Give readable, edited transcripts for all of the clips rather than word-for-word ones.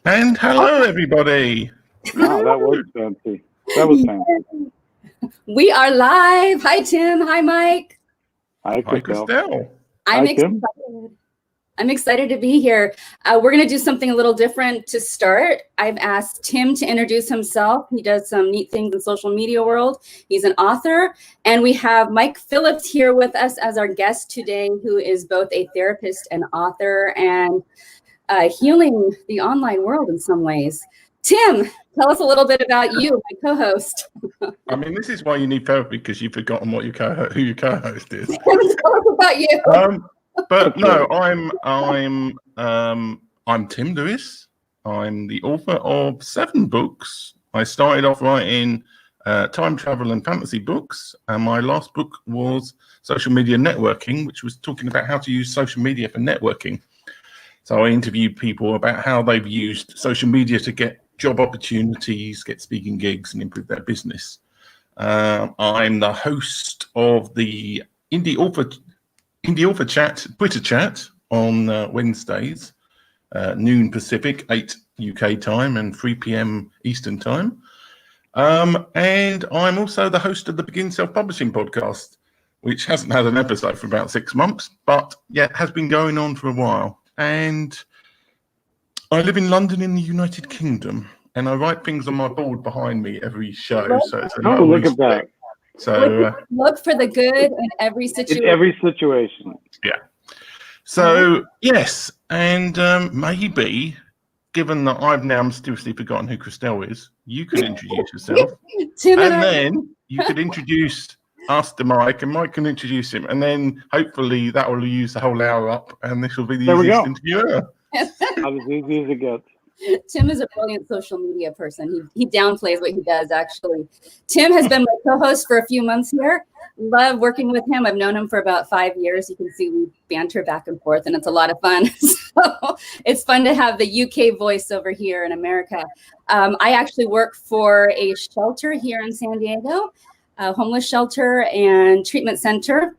And hello, everybody. Wow, that was fancy. That was fancy. We are live. Hi, Tim. Hi, Mike. Hi, Christelle. I'm excited to be here. We're going to do something a little different to start. I've asked Tim to introduce himself. He does some neat things in social media world. He's an author. And we have Mike Phillips here with us as our guest today, who is both a therapist and author and healing the online world in some ways. Tim, tell us a little bit about you, my co-host. I mean, this is why you need therapy, because you've forgotten what who your co-host is. Tell us about you. But no, I'm Tim Lewis. I'm the author of 7 books. I started off writing time travel and fantasy books, and my last book was Social Media Networking, which was talking about how to use social media for networking. So I interviewed people about how they've used social media to get job opportunities, get speaking gigs, and improve their business. I'm the host of the Indie Author Chat, Twitter chat on Wednesdays, noon Pacific, 8 UK time, and 3 p.m. Eastern time. And I'm also the host of the Begin Self-Publishing podcast, which hasn't had an episode for about 6 months, but yeah, has been going on for a while. And I live in London in the United Kingdom, and I write things on my board behind me every show. So it's look at that. So look for the good in every situation. In every situation. Yeah. So yes, and maybe, given that I've now mysteriously forgotten who Christelle is, you could introduce yourself, Tim and then you could introduce us to Mike, and Mike can introduce him, and then hopefully that will use the whole hour up, and this will be the easiest interview ever. About as easy as it gets. Tim is a brilliant social media person. He downplays what he does, actually. Tim has been my co-host for a few months here. Love working with him. I've known him for about 5 years. You can see we banter back and forth, and it's a lot of fun. So it's fun to have the UK voice over here in America. I actually work for a shelter here in San Diego, a homeless shelter and treatment center.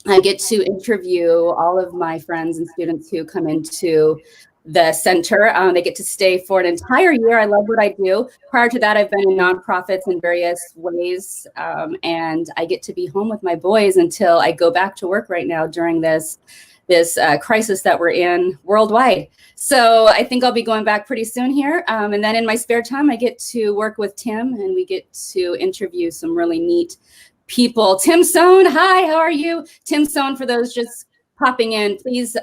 I get to interview all of my friends and students who come into the center. They get to stay for an entire year. I love what I do. Prior to that, I've been in nonprofits in various ways, and I get to be home with my boys until I go back to work right now during this crisis that we're in worldwide. So I think I'll be going back pretty soon here. And then in my spare time, I get to work with Tim, and we get to interview some really neat people. Tim Sohn, hi, how are you? Tim Sohn, for those just popping in, please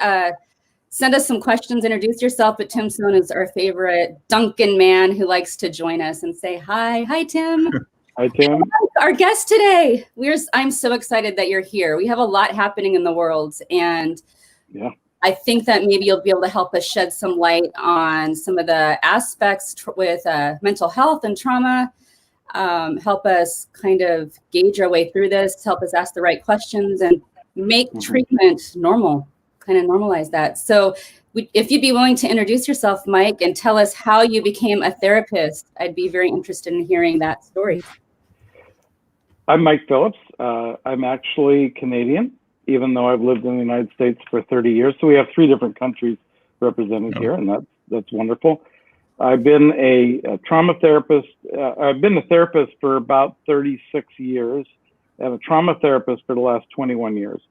send us some questions, introduce yourself, but Tim Sohn is our favorite Duncan man who likes to join us and say hi. Hi, Tim. Hi, Tim. Our guest today, I'm so excited that you're here. We have a lot happening in the world, and I think that maybe you'll be able to help us shed some light on some of the aspects with mental health and trauma, help us kind of gauge our way through this, help us ask the right questions, and make treatment normal. Kind of normalize that. So if you'd be willing to introduce yourself, Mike, and tell us how you became a therapist, I'd be very interested in hearing that story. I'm Mike Phillips. I'm actually Canadian, even though I've lived in the United States for 30 years. So we have 3 different countries represented here, and that's wonderful. I've been a trauma therapist. I've been a therapist for about 36 years and a trauma therapist for the last 21 years,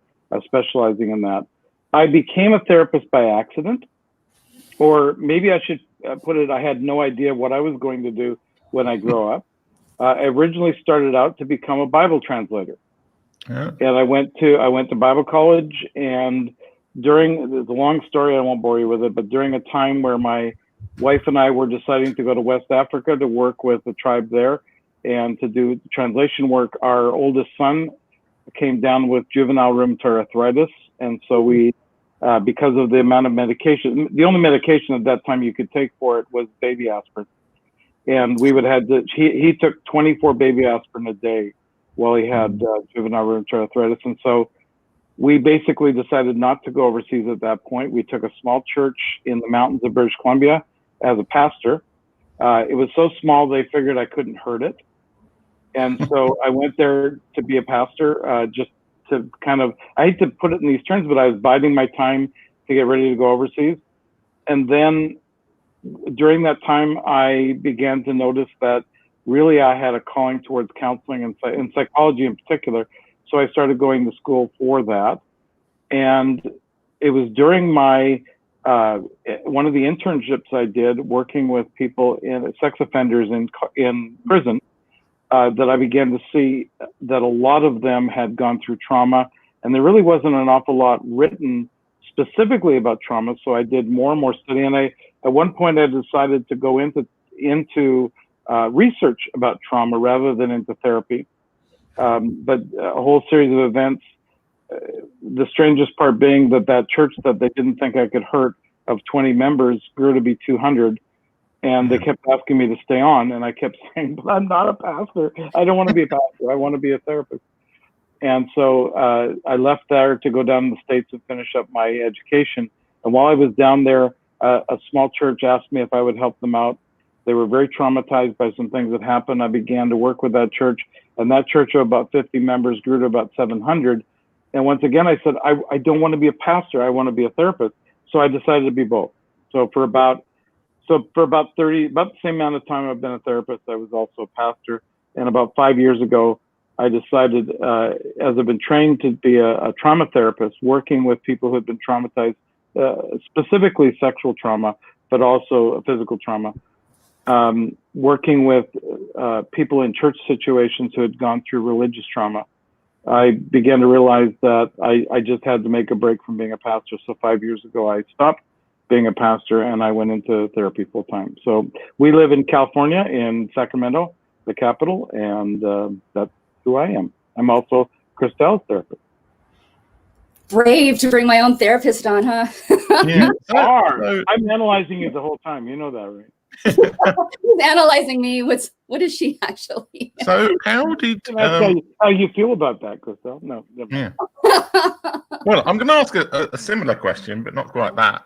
specializing in that. I became a therapist by accident, or maybe I should put it, I had no idea what I was going to do when I grow up. I originally started out to become a Bible translator. And I went to Bible college, and it's a long story, I won't bore you with it, but during a time where my wife and I were deciding to go to West Africa to work with the tribe there and to do translation work, our oldest son came down with juvenile rheumatoid arthritis. And so we, because of the amount of medication, the only medication at that time you could take for it was baby aspirin. And he took 24 baby aspirin a day while he had juvenile rheumatoid arthritis. And so we basically decided not to go overseas at that point. We took a small church in the mountains of British Columbia as a pastor. It was so small, they figured I couldn't hurt it. And so I went there to be a pastor, just to kind of, I hate to put it in these terms, but I was biding my time to get ready to go overseas. And then during that time, I began to notice that really I had a calling towards counseling and psychology in particular. So I started going to school for that. And it was during my one of the internships I did working with people in sex offenders in prison that I began to see that a lot of them had gone through trauma, and there really wasn't an awful lot written specifically about trauma. So I did more and more study, and at one point I decided to go into research about trauma rather than into therapy. But a whole series of events. The strangest part being that church that they didn't think I could hurt of 20 members grew to be 200, and they kept asking me to stay on, and I kept saying, but I'm not a pastor. I don't want to be a pastor. I want to be a therapist. And so I left there to go down to the States and finish up my education. And while I was down there, a small church asked me if I would help them out. They were very traumatized by some things that happened. I began to work with that church, and that church of about 50 members grew to about 700. And once again, I said, I don't want to be a pastor. I want to be a therapist. So I decided to be both. So for about the same amount of time I've been a therapist, I was also a pastor. And about 5 years ago, I decided, as I've been trained to be a trauma therapist, working with people who have been traumatized, specifically sexual trauma, but also physical trauma, working with people in church situations who had gone through religious trauma. I began to realize that I just had to make a break from being a pastor. So 5 years ago, I stopped being a pastor and I went into therapy full time. So we live in California, in Sacramento, the capital, and that's who I am. I'm also Christelle's therapist. Brave to bring my own therapist on, huh? You are. I'm analyzing you the whole time. You know that, right? He's analyzing me. What is she actually? So how did how you feel about that, Christelle? No. Yeah. Well, I'm going to ask a similar question, but not quite that.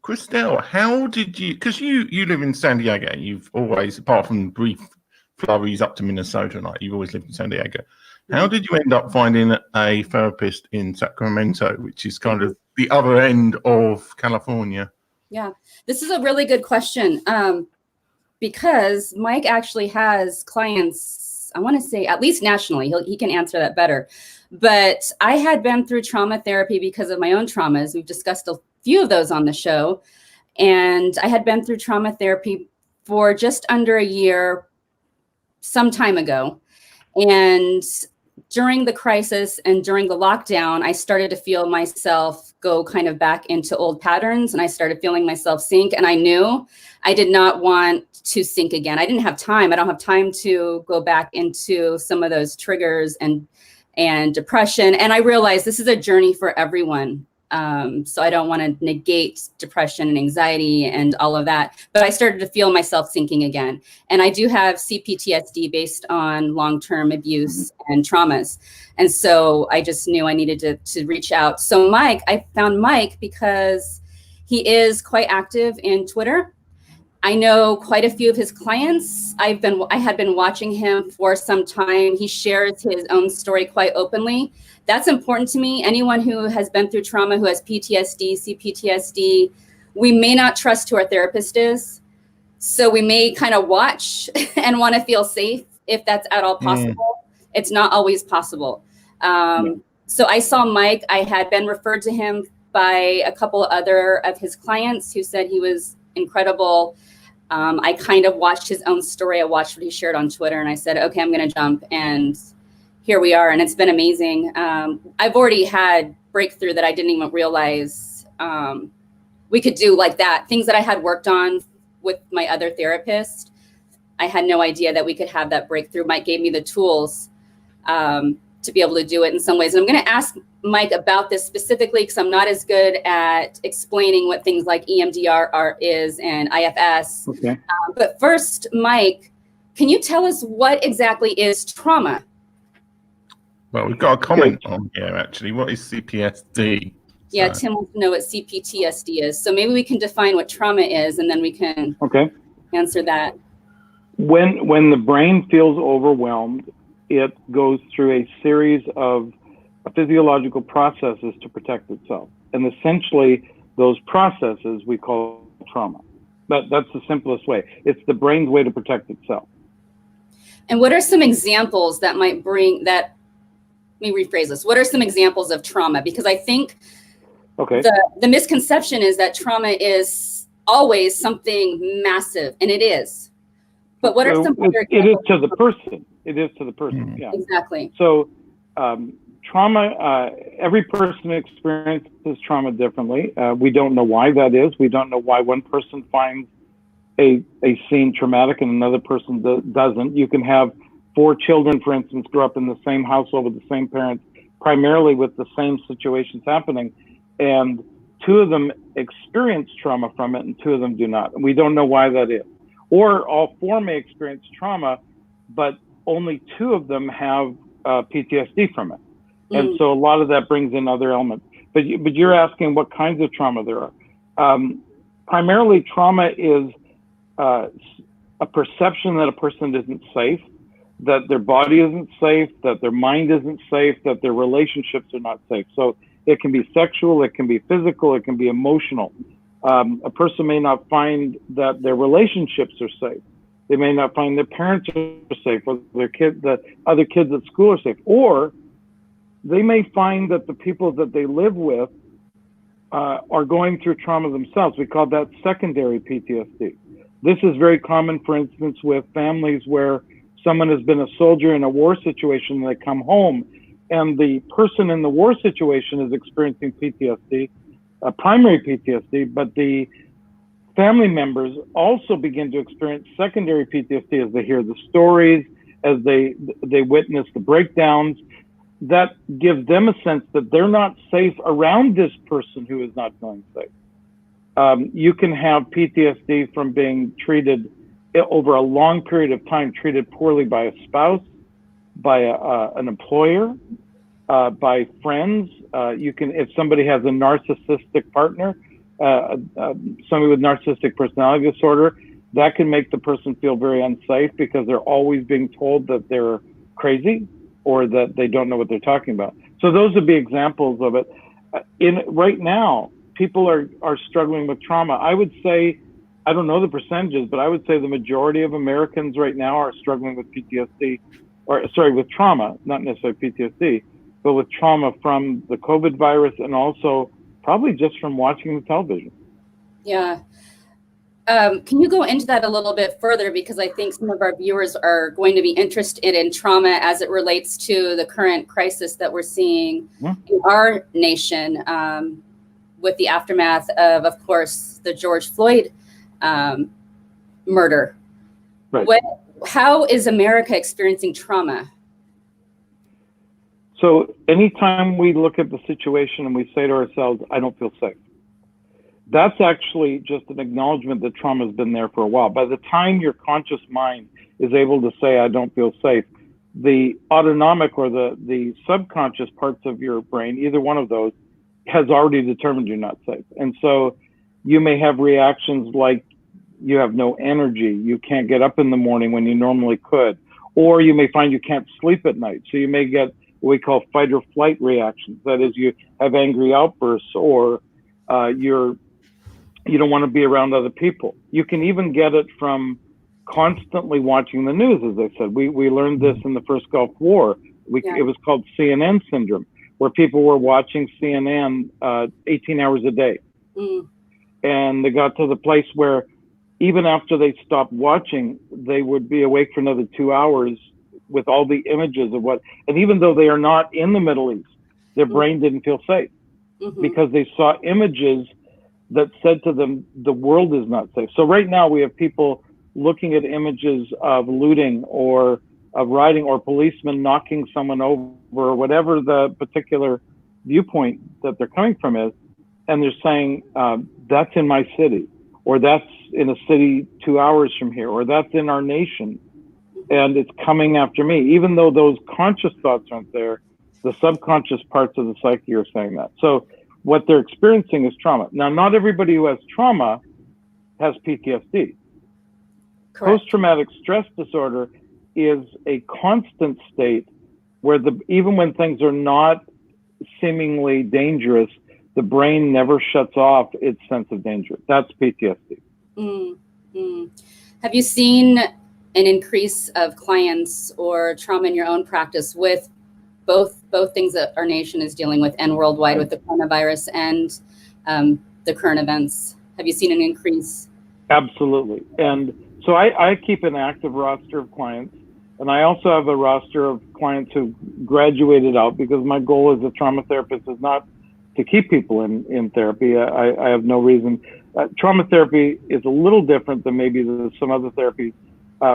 Christelle, how did you? Because you live in San Diego. You've always, apart from brief flurries up to Minnesota, like you've always lived in San Diego. How did you end up finding a therapist in Sacramento, which is kind of the other end of California? Yeah, this is a really good question, because Mike actually has clients, I want to say at least nationally. He can answer that better. But I had been through trauma therapy because of my own traumas. We've discussed a few of those on the show. And I had been through trauma therapy for just under a year some time ago. And during the crisis and during the lockdown, I started to feel myself go kind of back into old patterns, and I started feeling myself sink. And I knew I did not want to sink again. I didn't have time. I don't have time to go back into some of those triggers and depression. And I realized this is a journey for everyone. So I don't want to negate depression and anxiety and all of that, but I started to feel myself sinking again. And I do have CPTSD based on long-term abuse and traumas. And so I just knew I needed to reach out. So I found Mike because he is quite active in Twitter. I know quite a few of his clients. I had been watching him for some time. He shares his own story quite openly. That's important to me. Anyone who has been through trauma, who has PTSD, CPTSD, we may not trust who our therapist is. So we may kind of watch and want to feel safe if that's at all possible. It's not always possible. So I saw Mike. I had been referred to him by a couple other of his clients who said he was incredible. I kind of watched his own story. I watched what he shared on Twitter, and I said, okay, I'm going to jump. And here we are. And it's been amazing. I've already had breakthrough that I didn't even realize we could do like that. Things that I had worked on with my other therapist, I had no idea that we could have that breakthrough. Mike gave me the tools to be able to do it in some ways. And I'm going to ask Mike about this specifically because I'm not as good at explaining what things like EMDR is and IFS. Okay. But first, Mike, can you tell us what exactly is trauma? Well, we've got a comment on here, actually. What is CPTSD? Yeah, Tim wants to know what CPTSD is. So maybe we can define what trauma is, and then we can answer that. When the brain feels overwhelmed, it goes through a series of physiological processes to protect itself. And essentially, those processes we call trauma. That's the simplest way. It's the brain's way to protect itself. And what are some examples that might bring that? Let me rephrase this. What are some examples of trauma? Because I think the misconception is that trauma is always something massive, and it is. But what are some other examples? It is to the person. It is to the person. Yeah. Exactly. So trauma, every person experiences trauma differently. We don't know why that is. We don't know why one person finds a scene traumatic and another person doesn't. You can have 4 children, for instance, grow up in the same household with the same parents, primarily with the same situations happening, and 2 of them experience trauma from it and 2 of them do not. And we don't know why that is. Or all 4 may experience trauma, but only 2 of them have PTSD from it. And so a lot of that brings in other elements. But you're asking what kinds of trauma there are. Primarily, trauma is a perception that a person isn't safe, that their body isn't safe, that their mind isn't safe, that their relationships are not safe. So it can be sexual, it can be physical, it can be emotional. A person may not find that their relationships are safe. They may not find their parents are safe, or their kids, the other kids at school are safe. Or they may find that the people that they live with are going through trauma themselves. We call that secondary PTSD. This is very common, for instance, with families where someone has been a soldier in a war situation and they come home and the person in the war situation is experiencing PTSD, primary PTSD, but the family members also begin to experience secondary PTSD as they hear the stories, as they witness the breakdowns. That gives them a sense that they're not safe around this person who is not feeling safe. You can have PTSD from being treated over a long period of time, treated poorly by a spouse, by an employer, by friends. You can, if somebody has a narcissistic partner, somebody with narcissistic personality disorder, that can make the person feel very unsafe because they're always being told that they're crazy or that they don't know what they're talking about. So those would be examples of it. Right now, people are struggling with trauma. I would say, I don't know the percentages, but I would say the majority of Americans right now are struggling with PTSD, with trauma, not necessarily PTSD, but with trauma from the COVID virus and also probably just from watching the television. Yeah. Can you go into that a little bit further? Because I think some of our viewers are going to be interested in trauma as it relates to the current crisis that we're seeing in our nation with the aftermath of course, the George Floyd murder. Right. How is America experiencing trauma? So anytime we look at the situation and we say to ourselves, I don't feel safe, that's actually just an acknowledgement that trauma has been there for a while. By the time your conscious mind is able to say, I don't feel safe, the autonomic or the subconscious parts of your brain, either one of those, has already determined you're not safe. And so you may have reactions like you have no energy, you can't get up in the morning when you normally could, or you may find you can't sleep at night. So you may get what we call fight or flight reactions. That is, you have angry outbursts, or you don't want to be around other people. You can even get it from constantly watching the news, as I said. We learned this in the first Gulf War. It was called CNN syndrome, where people were watching CNN 18 hours a day. And they got to the place where even after they stopped watching, they would be awake for another 2 hours with all the images of and even though they are not in the Middle East, their brain didn't feel safe because they saw images that said to them, the world is not safe. So right now we have people looking at images of looting or of rioting or policemen knocking someone over, or whatever the particular viewpoint that they're coming from is, and they're saying, that's in my city, or that's in a city 2 hours from here, or that's in our nation, and it's coming after me. Even though those conscious thoughts aren't there, the subconscious parts of the psyche are saying that. So what they're experiencing is trauma. Now, not everybody who has trauma has PTSD. Post-traumatic stress disorder is a constant state where even when things are not seemingly dangerous, the brain never shuts off its sense of danger. That's PTSD. Mm, mm. Have you seen an increase of clients or trauma in your own practice with both things that our nation is dealing with and worldwide with the coronavirus and the current events? Have you seen an increase? Absolutely. And so I keep an active roster of clients, and I also have a roster of clients who graduated out, because my goal as a trauma therapist is not to keep people in therapy. I have no reason. Trauma therapy is a little different than maybe some other therapies.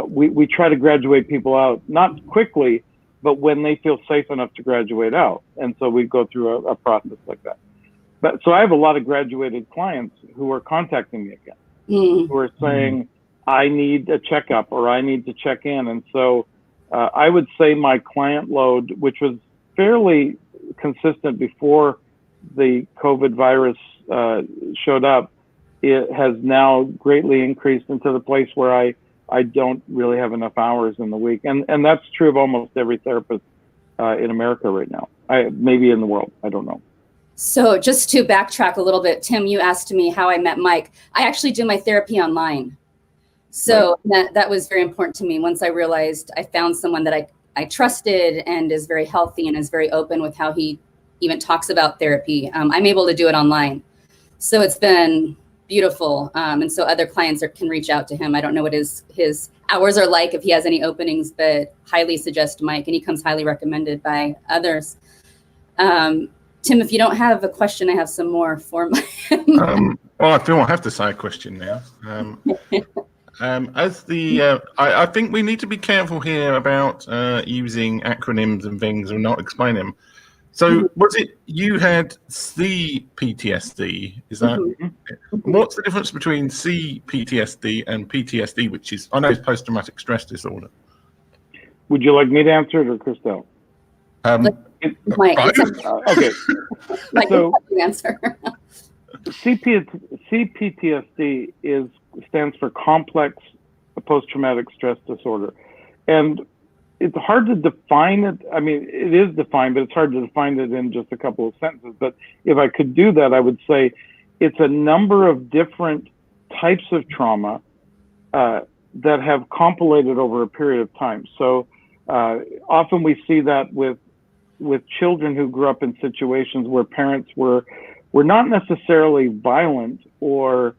We try to graduate people out, not quickly, but when they feel safe enough to graduate out. And so we go through a process like that. But so I have a lot of graduated clients who are contacting me again, who are saying, I need a checkup or I need to check in. And so I would say my client load, which was fairly consistent before the COVID virus showed up, it has now greatly increased into the place where I don't really have enough hours in the week. And that's true of almost every therapist in America right now, maybe in the world, I don't know. So just to backtrack a little bit, Tim, you asked me how I met Mike. I actually do my therapy online. So that was very important to me. Once I realized I found someone that I trusted and is very healthy and is very open with how he even talks about therapy, I'm able to do it online. So it's been beautiful. And so other clients can reach out to him. I don't know what his hours are like, if he has any openings, but highly suggest Mike, and he comes highly recommended by others. Tim, if you don't have a question, I have some more for my. Well, I feel I have to say a question now. I think we need to be careful here about using acronyms and things and not explain them. So was it you had CPTSD? Is that what's the difference between CPTSD and PTSD, which is, I know, it's post-traumatic stress disorder? Would you like me to answer it or Christelle? Mike, okay. Mike, so answer. CPTSD stands for complex post-traumatic stress disorder, and it's hard to define it. I mean, it is defined, but it's hard to define it in just a couple of sentences. But if I could do that, I would say it's a number of different types of trauma that have compilated over a period of time. So often we see that with children who grew up in situations where parents were not necessarily violent or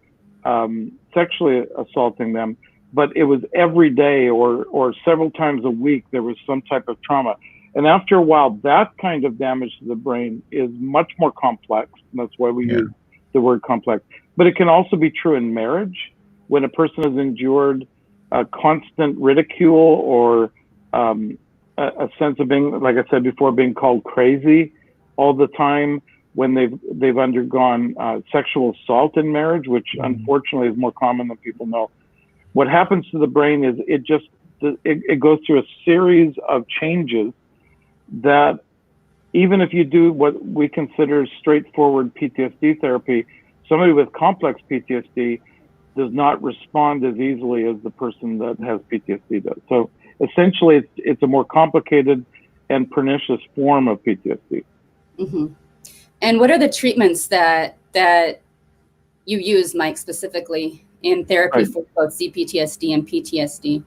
sexually assaulting them, but it was every day or several times a week there was some type of trauma. And after a while, that kind of damage to the brain is much more complex. And that's why we use the word complex. But it can also be true in marriage, when a person has endured constant ridicule or a sense of being, like I said before, being called crazy all the time, when they've undergone sexual assault in marriage, which unfortunately is more common than people know. What happens to the brain is it goes through a series of changes that, even if you do what we consider straightforward PTSD therapy, somebody with complex PTSD does not respond as easily as the person that has PTSD does. So essentially, it's a more complicated and pernicious form of PTSD. Mm-hmm. And what are the treatments that you use, Mike, specifically in therapy for both CPTSD and PTSD?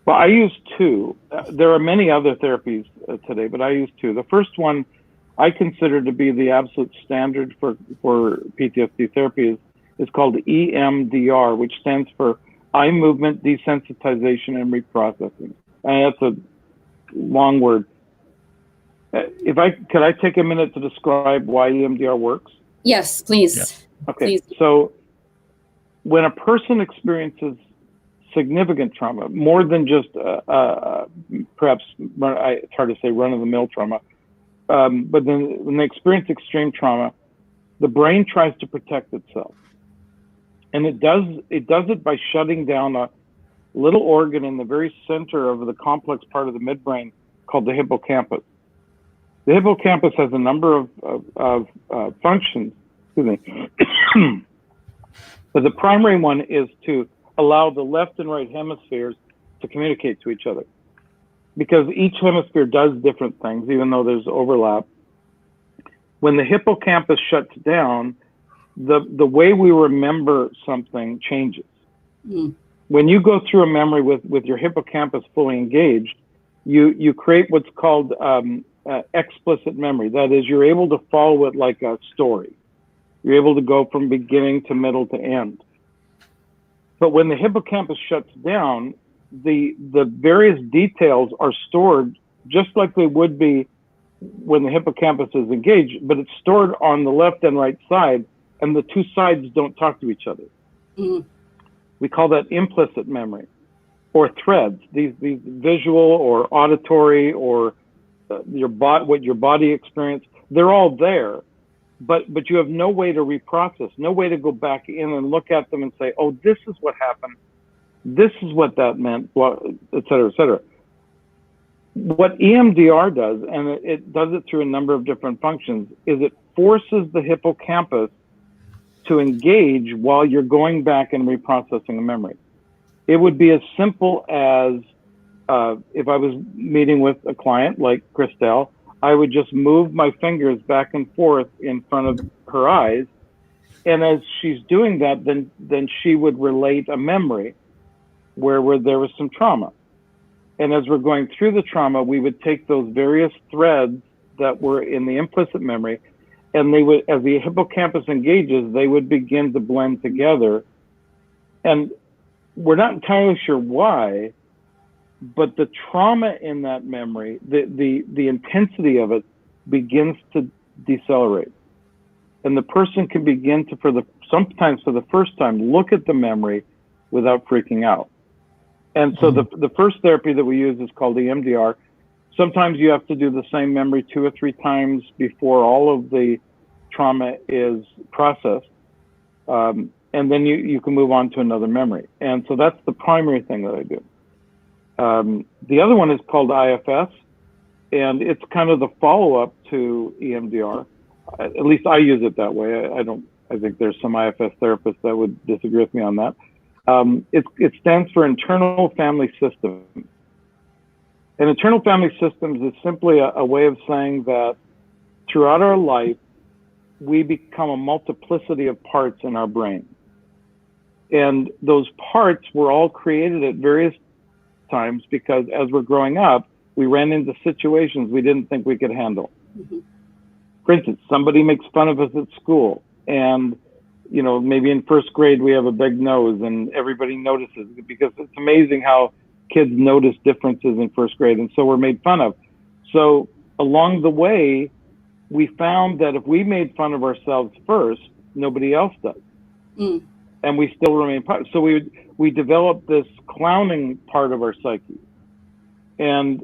Well, I use two. There are many other therapies today, but I use two. The first one I consider to be the absolute standard for PTSD therapy is called EMDR, which stands for eye movement desensitization and reprocessing. And that's a long word. Could I take a minute to describe why EMDR works? Yes, please. Yeah. Okay. Please. So when a person experiences significant trauma, more than just perhaps, it's hard to say run-of-the-mill trauma, but then when they experience extreme trauma, the brain tries to protect itself. And it does it by shutting down a little organ in the very center of the complex part of the midbrain called the hippocampus. The hippocampus has a number of functions, excuse me. But the primary one is to allow the left and right hemispheres to communicate to each other. Because each hemisphere does different things, even though there's overlap. When the hippocampus shuts down, the way we remember something changes. Mm. When you go through a memory with your hippocampus fully engaged, you create what's called explicit memory. That is, you're able to follow it like a story. You're able to go from beginning to middle to end. But when the hippocampus shuts down, the various details are stored just like they would be when the hippocampus is engaged, but it's stored on the left and right side, and the two sides don't talk to each other. Mm. We call that implicit memory, or threads. These visual or auditory or what your body experienced, they're all there, but you have no way to reprocess, no way to go back in and look at them and say, oh, this is what happened, this is what that meant, et cetera, et cetera. What EMDR does, and it does it through a number of different functions, is it forces the hippocampus to engage while you're going back and reprocessing a memory. It would be as simple as if I was meeting with a client like Christelle, I would just move my fingers back and forth in front of her eyes. And as she's doing that, then she would relate a memory where there was some trauma. And as we're going through the trauma, we would take those various threads that were in the implicit memory, and they would, as the hippocampus engages, they would begin to blend together. And we're not entirely sure why, but the trauma in that memory, the intensity of it begins to decelerate. And the person can begin to, sometimes for the first time, look at the memory without freaking out. And so the first therapy that we use is called EMDR. Sometimes you have to do the same memory 2 or 3 times before all of the trauma is processed. And then you can move on to another memory. And so that's the primary thing that I do. The other one is called IFS, and it's kind of the follow-up to EMDR. At least I use it that way. I think there's some IFS therapists that would disagree with me on that. It stands for Internal Family Systems. And Internal Family Systems is simply a way of saying that throughout our life, we become a multiplicity of parts in our brain. And those parts were all created at various times because as we're growing up, we ran into situations we didn't think we could handle. Mm-hmm. For instance, somebody makes fun of us at school, and maybe in first grade we have a big nose and everybody notices, because it's amazing how kids notice differences in first grade, and so we're made fun of. So along the way, we found that if we made fun of ourselves first, nobody else does. Mm. And we still remain part. So we developed this clowning part of our psyche, and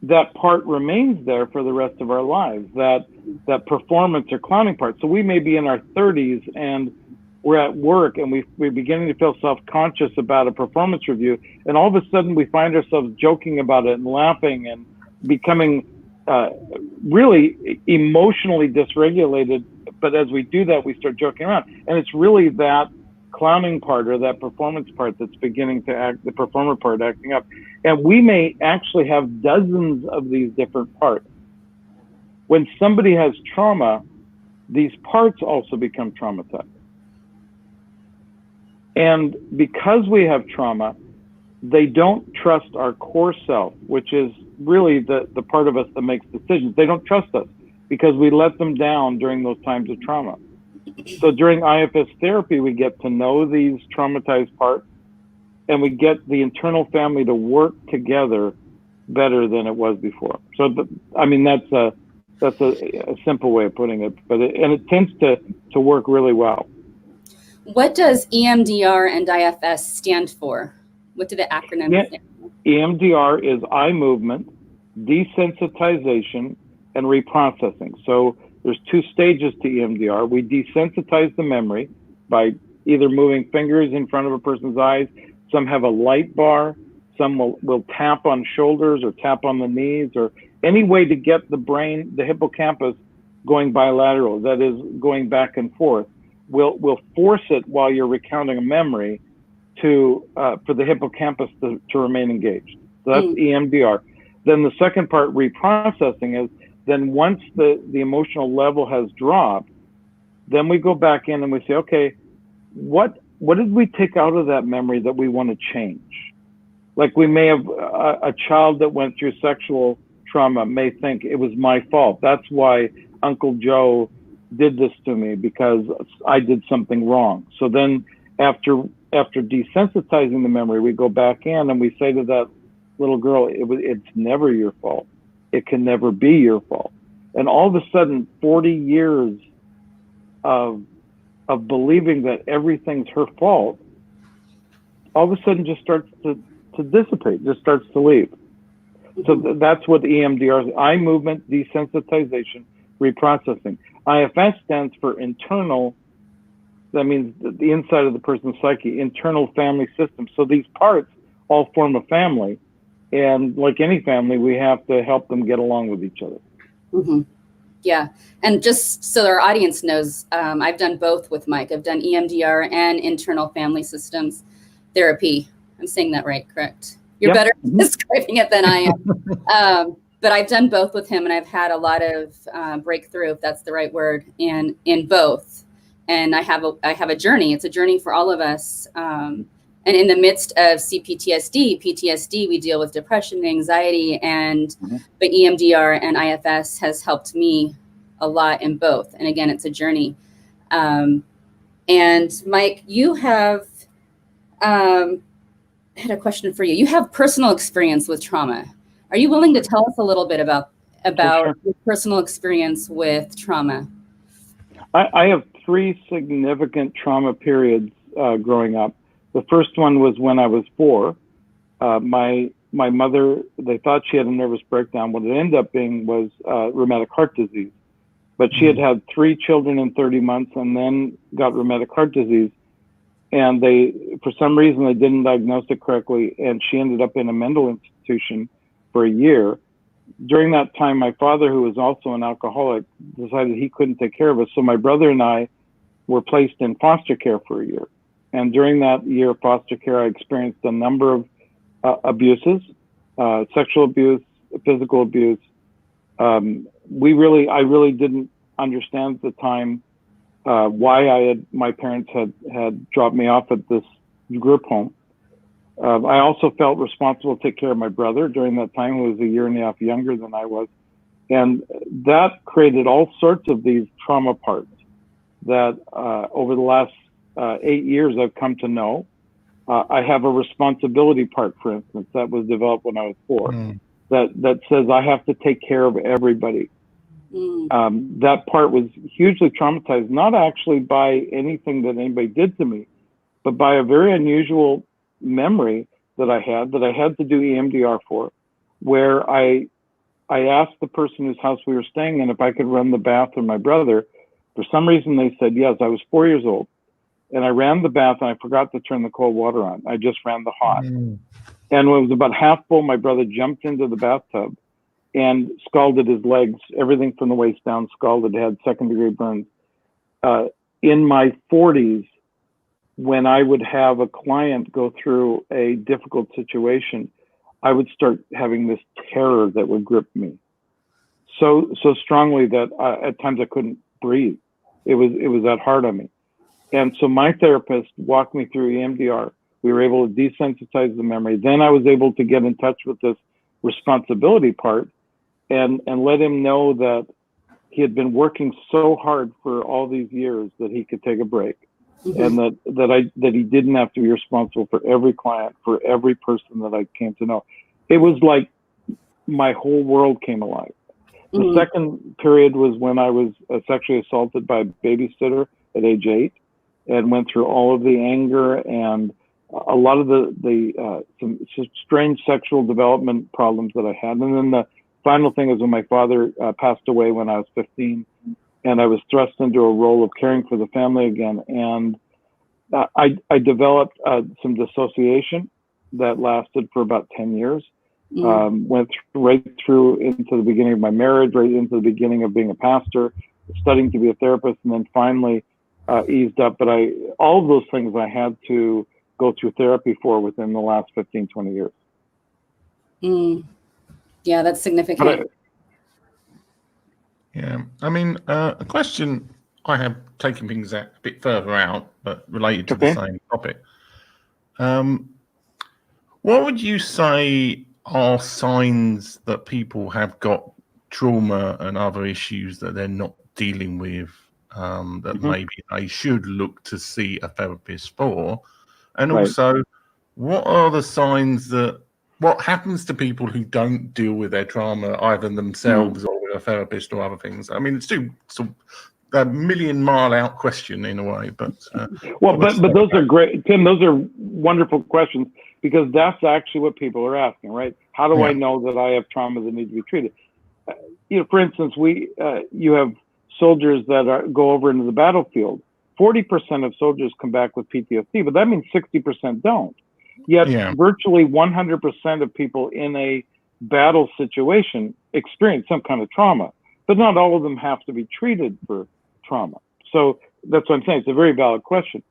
that part remains there for the rest of our lives, that performance or clowning part. So we may be in our 30s and we're at work and we're beginning to feel self-conscious about a performance review, and all of a sudden we find ourselves joking about it and laughing and becoming really emotionally dysregulated. But as we do that, we start joking around, and it's really that clowning part or that performance part that's beginning to act, the performer part acting up. And we may actually have dozens of these different parts. When somebody has trauma, these parts also become traumatized. And because we have trauma, they don't trust our core self, which is really the part of us that makes decisions. They don't trust us because we let them down during those times of trauma. So during IFS therapy, we get to know these traumatized parts, and we get the internal family to work together better than it was before. So, that's a simple way of putting it, but it tends to work really well. What does EMDR and IFS stand for? What do the acronyms stand for? EMDR is eye movement, desensitization, and reprocessing. So there's 2 stages to EMDR. We desensitize the memory by either moving fingers in front of a person's eyes. Some have a light bar. Some will tap on shoulders or tap on the knees, or any way to get the brain, the hippocampus, going bilateral, that is, going back and forth. We'll force it while you're recounting a memory for the hippocampus to remain engaged. So that's EMDR. Then the second part, reprocessing, is then once the emotional level has dropped, then we go back in and we say, okay, what what did we take out of that memory that we want to change? Like we may have a child that went through sexual trauma may think it was my fault. That's why Uncle Joe did this to me, because I did something wrong. So then after desensitizing the memory, we go back in and we say to that little girl, it's never your fault. It can never be your fault. And all of a sudden, 40 years of believing that everything's her fault, all of a sudden just starts to dissipate, just starts to leave. So that's what EMDR is: eye movement desensitization reprocessing. IFS stands for internal. That means the inside of the person's psyche, internal family system. So these parts all form a family, and like any family, we have to help them get along with each other. Mm-hmm. Yeah, and just so our audience knows, I've done both with Mike. I've done EMDR and internal family systems therapy. I'm saying that right, correct? You're better at describing it than I am. But I've done both with him, and I've had a lot of breakthrough, if that's the right word, in both. And I have a journey. It's a journey for all of us. And in the midst of CPTSD, PTSD, we deal with depression, anxiety, and the EMDR and IFS has helped me a lot in both. And again, it's a journey. And Mike, you have, I had a question for you. You have personal experience with trauma. Are you willing to tell us a little bit about Sure. your personal experience with trauma? I have 3 significant trauma periods growing up. The first one was when I was 4. My mother, they thought she had a nervous breakdown. What it ended up being was rheumatic heart disease. But she had 3 children in 30 months and then got rheumatic heart disease. And for some reason, they didn't diagnose it correctly. And she ended up in a mental institution for a year. During that time, my father, who was also an alcoholic, decided he couldn't take care of us. So my brother and I were placed in foster care for a year. And during that year of foster care, I experienced a number of abuses, sexual abuse, physical abuse. I really didn't understand at the time why my parents had dropped me off at this group home. I also felt responsible to take care of my brother during that time, who was a year and a half younger than I was. And that created all sorts of these trauma parts that over the last 8 years I've come to know. I have a responsibility part, for instance, that was developed when I was 4, that says I have to take care of everybody. That part was hugely traumatized, not actually by anything that anybody did to me, but by a very unusual memory that I had to do EMDR for, where I asked the person whose house we were staying in if I could run the bath for my brother. For some reason, they said yes. I was 4 years old, and I ran the bath, and I forgot to turn the cold water on. I just ran the hot. And when it was about half full, my brother jumped into the bathtub and scalded his legs, everything from the waist down, scalded, had second-degree burns. In my 40s, when I would have a client go through a difficult situation, I would start having this terror that would grip me so strongly that at times I couldn't breathe. It was that hard on me. And so my therapist walked me through EMDR. We were able to desensitize the memory. Then I was able to get in touch with this responsibility part and let him know that he had been working so hard for all these years that he could take a break. And that he didn't have to be responsible for every client, for every person that I came to know. It was like my whole world came alive. The second period was when I was sexually assaulted by a babysitter at age 8, and went through all of the anger and a lot of some strange sexual development problems that I had. And then the final thing is when my father passed away when I was 15. And I was thrust into a role of caring for the family again. And I developed some dissociation that lasted for about 10 years. Went right through into the beginning of my marriage, right into the beginning of being a pastor, studying to be a therapist, and then finally eased up. But all of those things I had to go through therapy for within the last 15, 20 years. Yeah, that's significant. Yeah, I mean, a question I have taken things a bit further out, but related to the Okay. same topic. What would you say are signs that people have got trauma and other issues that they're not dealing with, that maybe they should look to see a therapist for? And Right. also, what are the signs that, what happens to people who don't deal with their trauma, either themselves or with a therapist or other things? I mean, it's a million-mile out question in a way, but well, but those are great, Tim. Those are wonderful questions, because that's actually what people are asking, right? How do I know that I have trauma that needs to be treated? You know, for instance, you have soldiers that go over into the battlefield. 40% of soldiers come back with PTSD, but that means 60% don't. Yet virtually 100% of people in a battle situation experience some kind of trauma, but not all of them have to be treated for trauma. So that's what I'm saying. It's a very valid question.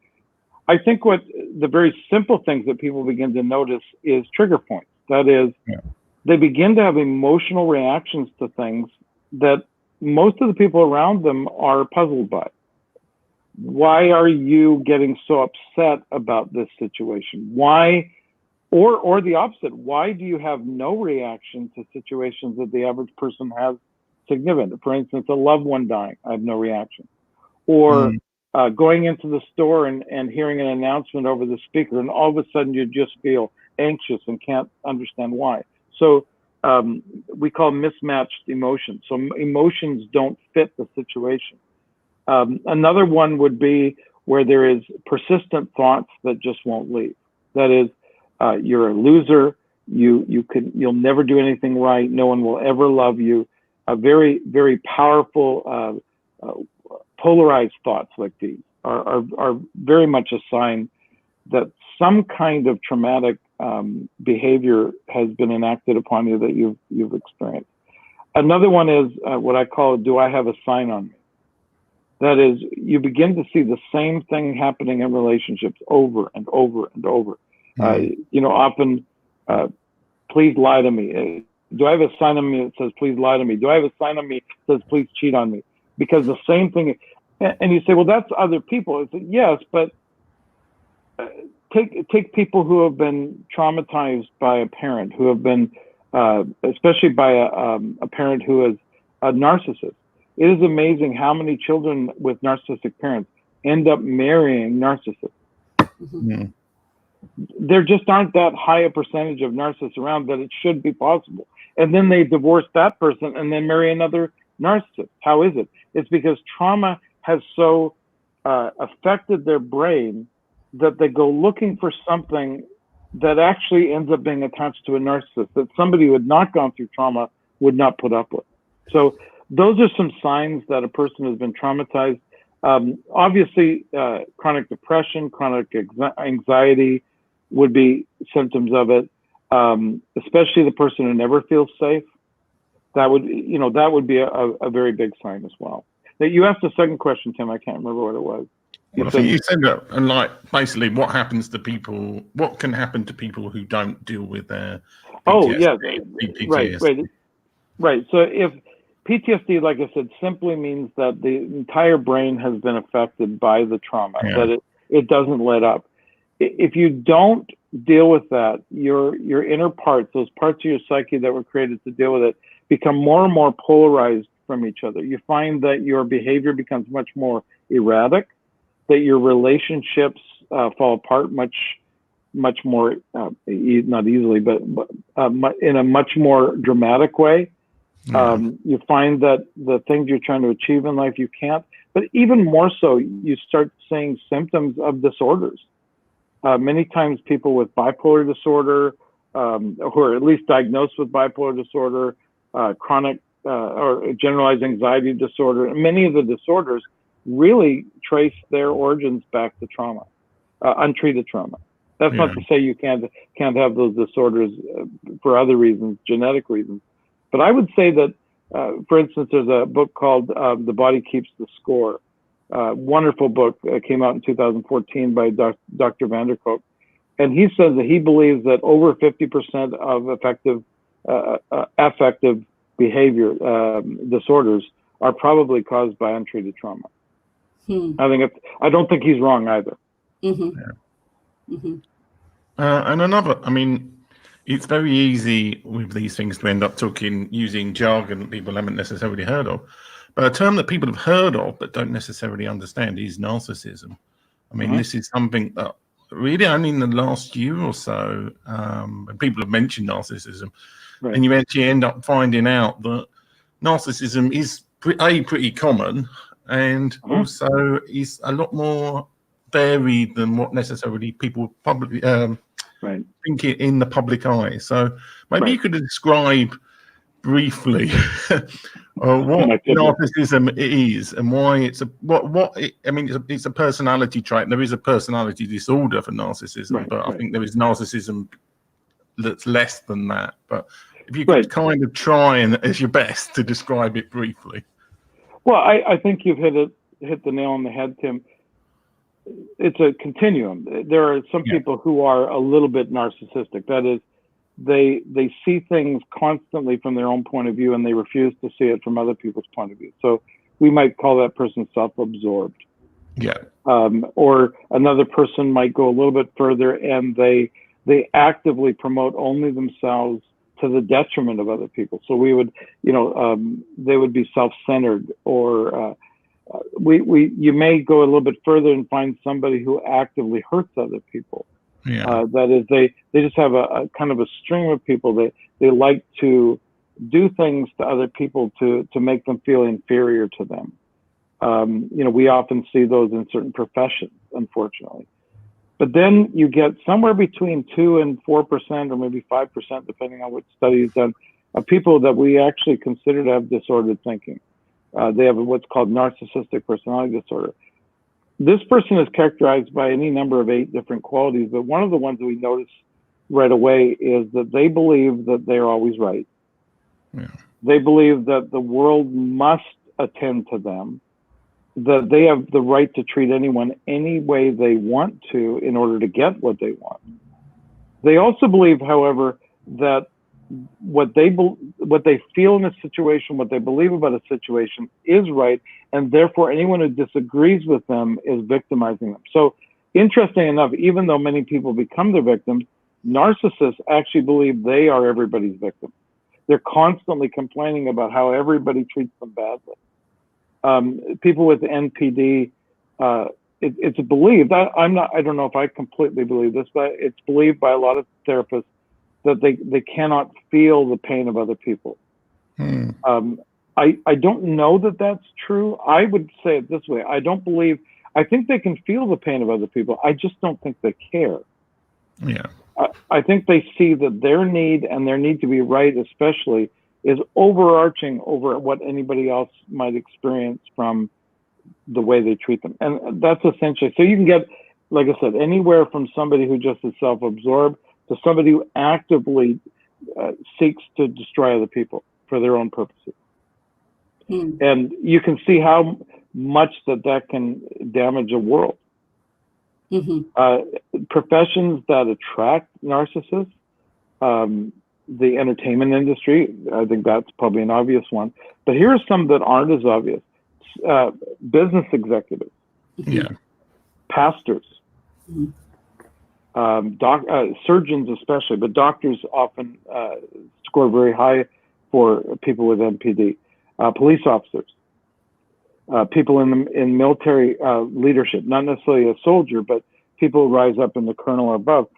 I think what the very simple things that people begin to notice is trigger points. That is, they begin to have emotional reactions to things that most of the people around them are puzzled by. Why are you getting so upset about this situation? Why, or the opposite, why do you have no reaction to situations that the average person has significant? For instance, a loved one dying, I have no reaction. Or going into the store and hearing an announcement over the speaker, and all of a sudden you just feel anxious and can't understand why. So we call mismatched emotions. So emotions don't fit the situation. Another one would be where there is persistent thoughts that just won't leave. That is, you're a loser. You'll never do anything right. No one will ever love you. A very, very powerful, polarized thoughts like these are very much a sign that some kind of traumatic behavior has been enacted upon you that you've experienced. Another one is what I call, do I have a sign on me? That is, you begin to see the same thing happening in relationships over and over and over. You know, often, please lie to me. Do I have a sign on me that says, please lie to me? Do I have a sign on me that says, please cheat on me? Because the same thing, and you say, well, that's other people. I said, yes, but take people who have been traumatized by a parent, who have been, especially by a parent who is a narcissist. It is amazing how many children with narcissistic parents end up marrying narcissists. There just aren't that high a percentage of narcissists around that it should be possible. And then they divorce that person and then marry another narcissist. How is it? It's because trauma has so affected their brain that they go looking for something that actually ends up being attached to a narcissist that somebody who had not gone through trauma would not put up with. So those are some signs that a person has been traumatized. Obviously, chronic depression, chronic anxiety would be symptoms of it, especially the person who never feels safe. That would be a very big sign as well. Now, you asked a second question, Tim. I can't remember what it was. Well, I think you said that, and like basically, what happens to people? What can happen to people who don't deal with their PTSD? Oh, yeah, PTSD. Right. So if PTSD, like I said, simply means that the entire brain has been affected by the trauma, that it doesn't let up. If you don't deal with that, your inner parts, those parts of your psyche that were created to deal with it, become more and more polarized from each other. You find that your behavior becomes much more erratic, that your relationships fall apart much more, not easily, but in a much more dramatic way. You find that the things you're trying to achieve in life, you can't. But even more so, you start seeing symptoms of disorders. Many times people with bipolar disorder, who are at least diagnosed with bipolar disorder, chronic or generalized anxiety disorder, many of the disorders really trace their origins back to trauma, untreated trauma. That's not to say you can't have those disorders for other reasons, genetic reasons. But I would say that, for instance, there's a book called The Body Keeps the Score. Wonderful book. Came out in 2014 by Dr. Vanderkolk. And he says that he believes that over 50% of affective behavior disorders are probably caused by untreated trauma. I don't think he's wrong either. And another, I mean, it's very easy with these things to end up using jargon that people haven't necessarily heard of. But a term that people have heard of but don't necessarily understand is narcissism. I mean, this is something that really only in the last year or so, people have mentioned narcissism, and you actually end up finding out that narcissism is pretty common, and also is a lot more varied than what necessarily people publicly think in the public eye. So maybe you could describe briefly what narcissism is and why it's it's a personality trait. There is a personality disorder for narcissism, but I think there is narcissism that's less than that. But if you could kind of try and as your best to describe it briefly. Well, I think you've hit the nail on the head, Tim. It's a continuum. There are some people who are a little bit narcissistic. That is, they see things constantly from their own point of view, and they refuse to see it from other people's point of view. So we might call that person self-absorbed. Or another person might go a little bit further, and they actively promote only themselves to the detriment of other people. So we would, they would be self-centered, or you may go a little bit further and find somebody who actively hurts other people. That is, they just have a kind of a string of people. They like to do things to other people to make them feel inferior to them. We often see those in certain professions, unfortunately. But then you get somewhere between 2 and 4%, or maybe 5%, depending on what study is done, of people that we actually consider to have disordered thinking. They have what's called narcissistic personality disorder. This person is characterized by any number of 8 different qualities, but one of the ones that we notice right away is that they believe that they're always right. They believe that the world must attend to them, that they have the right to treat anyone any way they want to in order to get what they want. They also believe, however, that what they feel in a situation, what they believe about a situation is right, and therefore anyone who disagrees with them is victimizing them. So interesting enough, even though many people become their victims, narcissists actually believe they are everybody's victim. They're constantly complaining about how everybody treats them badly. People with NPD, it's believed, I don't know if I completely believe this, but it's believed by a lot of therapists that they cannot feel the pain of other people. I don't know that that's true. I would say it this way. I think they can feel the pain of other people. I just don't think they care. I think they see that their need and their need to be right, especially, is overarching over what anybody else might experience from the way they treat them. And that's essentially, so you can get, like I said, anywhere from somebody who just is self-absorbed to somebody who actively seeks to destroy other people for their own purposes. And you can see how much that can damage a world. Professions that attract narcissists, the entertainment industry, I think that's probably an obvious one. But here are some that aren't as obvious. Business executives, pastors, surgeons especially, but doctors often score very high for people with NPD. Police officers, people in military leadership, not necessarily a soldier, but people who rise up in the colonel or above.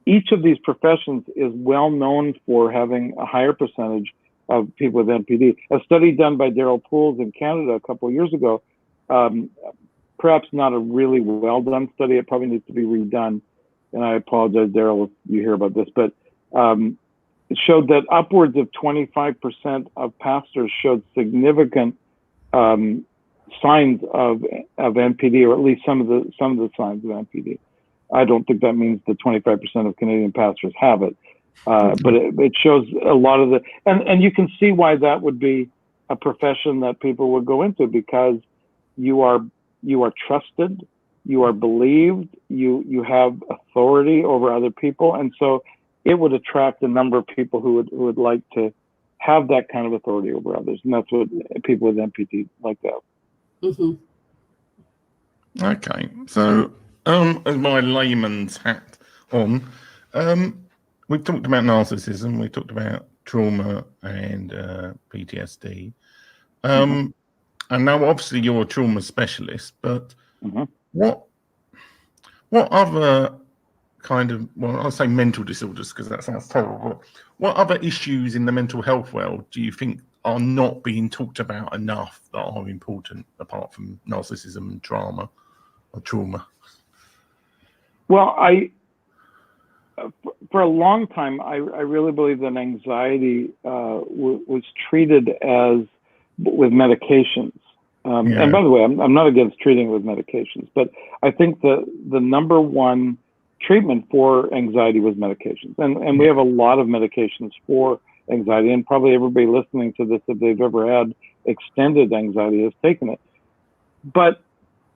Each of these professions is well known for having a higher percentage of people with NPD. A study done by Daryl Pools in Canada a couple of years ago, perhaps not a really well done study. It probably needs to be redone. And I apologize, Daryl, if you hear about this, but it showed that upwards of 25% of pastors showed significant signs of NPD, or at least some of the signs of NPD. I don't think that means that 25% of Canadian pastors have it, but it shows a lot of and you can see why that would be a profession that people would go into, because you are trusted, you are believed, you have authority over other people, and so it would attract a number of people who would like to have that kind of authority over others, and that's what people with NPD like to have. Okay, so as my layman's hat on, we've talked about narcissism, we talked about trauma and PTSD. And now, obviously, you're a trauma specialist, but what other kind of, well, I'll say mental disorders because that sounds terrible, but what other issues in the mental health world do you think are not being talked about enough that are important apart from narcissism and trauma? Well, for a long time, I really believe that anxiety was treated with medications. And by the way, I'm not against treating with medications, but I think the number one treatment for anxiety was medications. And we have a lot of medications for anxiety, and probably everybody listening to this, if they've ever had extended anxiety, has taken it. But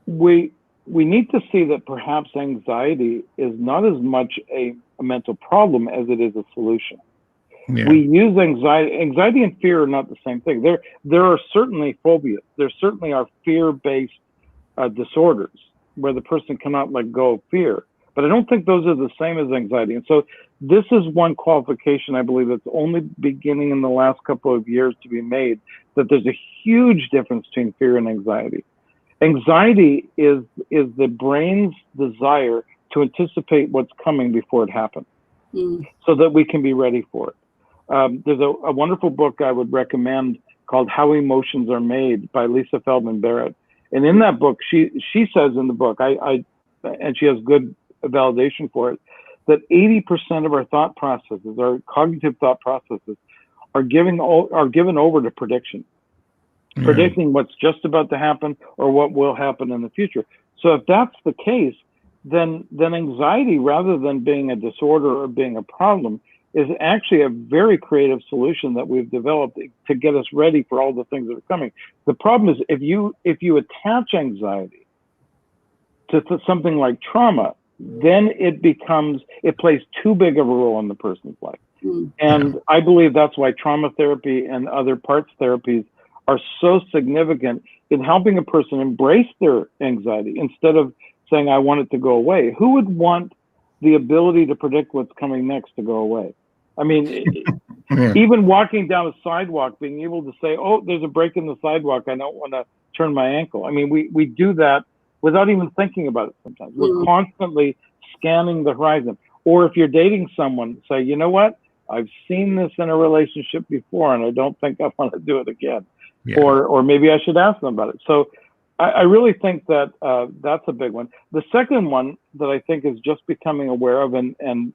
we need to see that perhaps anxiety is not as much a mental problem as it is a solution. We use anxiety and fear are not the same thing. There are certainly phobias. There certainly are fear-based disorders where the person cannot let go of fear. But I don't think those are the same as anxiety. And so this is one qualification I believe that's only beginning in the last couple of years to be made, that there's a huge difference between fear and anxiety. Anxiety is the brain's desire to anticipate what's coming before it happens, so that we can be ready for it. There's a wonderful book I would recommend called How Emotions Are Made by Lisa Feldman Barrett. And in that book, she says in the book, and she has good validation for it, that 80% of our thought processes, our cognitive thought processes, are given over to prediction. Predicting what's just about to happen or what will happen in the future. So if that's the case, then anxiety, rather than being a disorder or being a problem, is actually a very creative solution that we've developed to get us ready for all the things that are coming. The problem is if you attach anxiety to something like trauma, then it plays too big of a role in the person's life. And I believe that's why trauma therapy and other parts therapies are so significant in helping a person embrace their anxiety instead of saying, I want it to go away. Who would want the ability to predict what's coming next to go away? I mean, even walking down a sidewalk, being able to say, oh, there's a break in the sidewalk, I don't want to turn my ankle. I mean, we do that without even thinking about it sometimes. We're constantly scanning the horizon. Or if you're dating someone, say, you know what? I've seen this in a relationship before, and I don't think I want to do it again. Or maybe I should ask them about it. So I really think that that's a big one. The second one that I think is just becoming aware of, and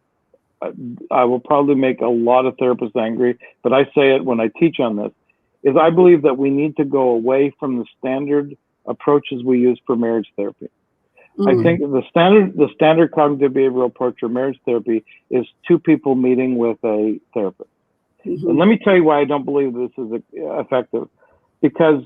I will probably make a lot of therapists angry, but I say it when I teach on this, is I believe that we need to go away from the standard approaches we use for marriage therapy. I think the standard cognitive behavioral approach for marriage therapy is two people meeting with a therapist. And let me tell you why I don't believe this is effective. Because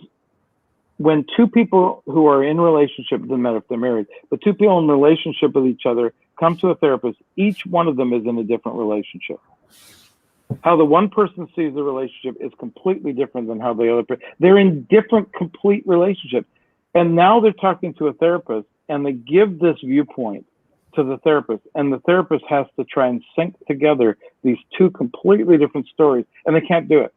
when two people who are in relationship, doesn't matter if they're married, but two people in relationship with each other come to a therapist, each one of them is in a different relationship. How the one person sees the relationship is completely different than how the other person. They're in different, complete relationships. And now they're talking to a therapist and they give this viewpoint to the therapist, and the therapist has to try and sync together these two completely different stories, and they can't do it.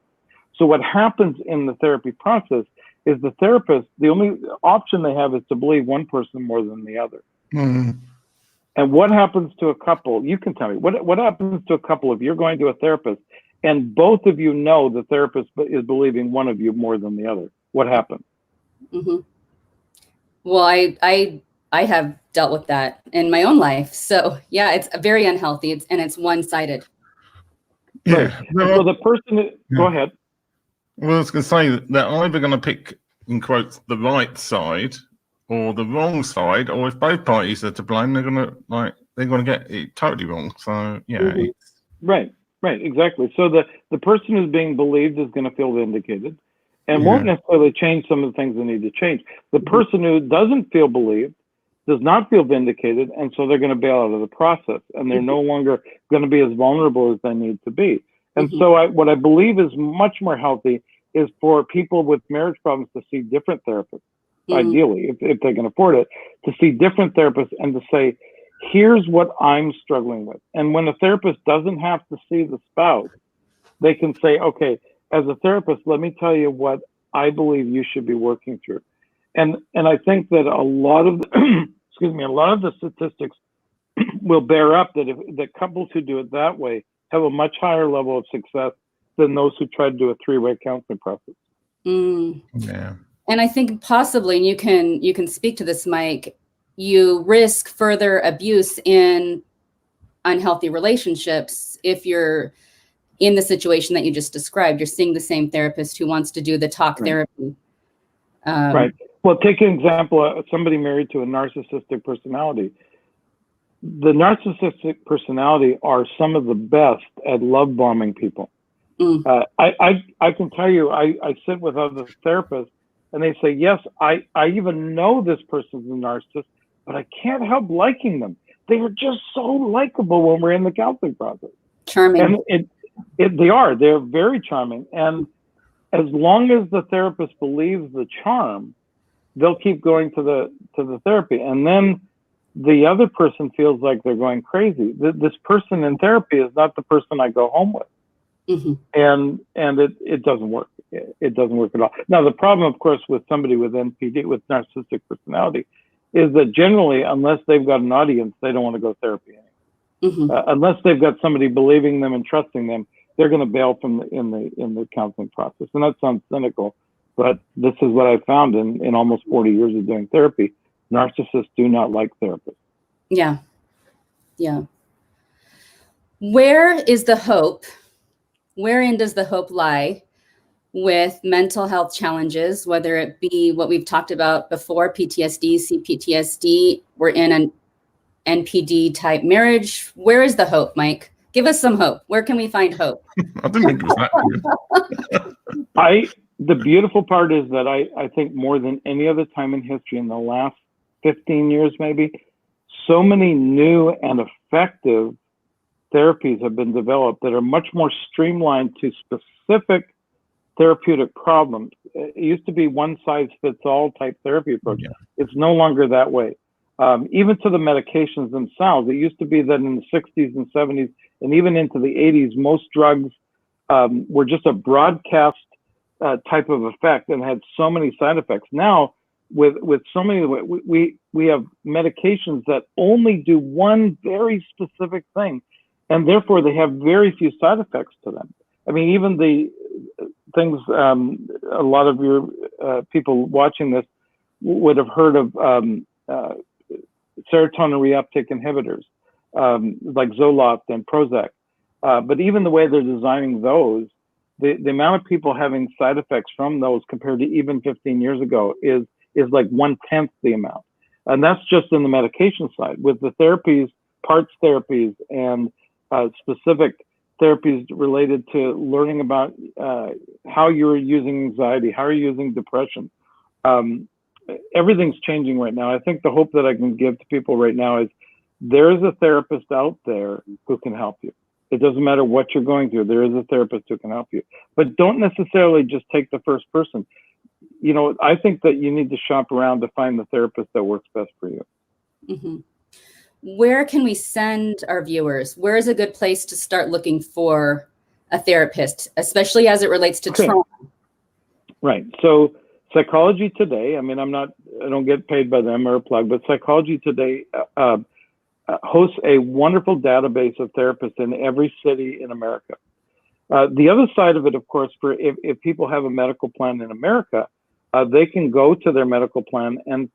So what happens in the therapy process is the therapist, the only option they have is to believe one person more than the other. And what happens to a couple? You can tell me, what happens to a couple if you're going to a therapist and both of you know the therapist is believing one of you more than the other? What happens? Well, I have dealt with that in my own life. So yeah, it's very unhealthy. It's one-sided. Right. So the person, go ahead. Well, I was going to say that they're either going to pick, in quotes, the right side or the wrong side, or if both parties are to blame, they're going to get it totally wrong. So yeah, right, exactly. So the person who's being believed is going to feel vindicated, and won't necessarily change some of the things they need to change. The person who doesn't feel believed does not feel vindicated, and so they're going to bail out of the process, and they're no longer going to be as vulnerable as they need to be. And so what I believe is much more healthy is for people with marriage problems to see different therapists. ideally, if they can afford it, to see different therapists and to say, here's what I'm struggling with. And when a therapist doesn't have to see the spouse, they can say, okay, as a therapist, let me tell you what I believe you should be working through. And I think that a lot of the, excuse me, a lot of the statistics will bear up that couples who do it that way have a much higher level of success than those who try to do a three-way counseling process. Yeah. And I think possibly, and you can speak to this, Mike, you risk further abuse in unhealthy relationships if you're in the situation that you just described. You're seeing the same therapist who wants to do the talk therapy. Right. Well, take an example, somebody married to a narcissistic personality. The narcissistic personality are some of the best at love bombing people. I can tell you, I sit with other therapists and they say, yes, I even know this person's a narcissist, but I can't help liking them. They are just so likable when we're in the counseling process. Charming. And they're very charming. And as long as the therapist believes the charm, they'll keep going to the therapy. And then the other person feels like they're going crazy. This person in therapy is not the person I go home with. And it doesn't work. It doesn't work at all. Now, the problem, of course, with somebody with NPD, with narcissistic personality, is that generally, unless they've got an audience, they don't want to go therapy anymore. Unless they've got somebody believing them and trusting them, they're going to bail from in the counseling process. And that sounds cynical, but this is what I found in almost 40 years of doing therapy. Narcissists do not like therapists. Yeah. Yeah. Where is the hope? Wherein does the hope lie with mental health challenges, whether it be what we've talked about before, PTSD, CPTSD, we're in an NPD type marriage? Where is the hope, Mike? Give us some hope. Where can we find hope? I didn't think it was that good. The beautiful part is that I think more than any other time in history in the last 15 years, maybe, so many new and effective therapies have been developed that are much more streamlined to specific therapeutic problems. It used to be one size fits all type therapy approach. Yeah. It's no longer that way. Even to the medications themselves, it used to be that in the 60s and 70s and even into the 80s, most drugs were just a broadcast type of effect and had so many side effects. Now, with so many, we have medications that only do one very specific thing, and therefore they have very few side effects to them. I mean, even the things, a lot of your people watching this would have heard of serotonin reuptake inhibitors, like Zoloft and Prozac. But even the way they're designing those, the amount of people having side effects from those compared to even 15 years ago is like 1/10 the amount. And that's just in the medication side. With the therapies, parts therapies, and specific therapies related to learning about how you're using anxiety, how you're using depression. Everything's changing right now. I think the hope that I can give to people right now is there's a therapist out there who can help you. It doesn't matter what you're going through. There is a therapist who can help you. But don't necessarily just take the first person. You know, I think that you need to shop around to find the therapist that works best for you. Where can we send our viewers? Where is a good place to start looking for a therapist, especially as it relates to trauma? Right. So Psychology Today, I mean, I don't get paid by them or a plug, but Psychology Today hosts a wonderful database of therapists in every city in America. The other side of it, of course, for if people have a medical plan in America, they can go to their medical plan, and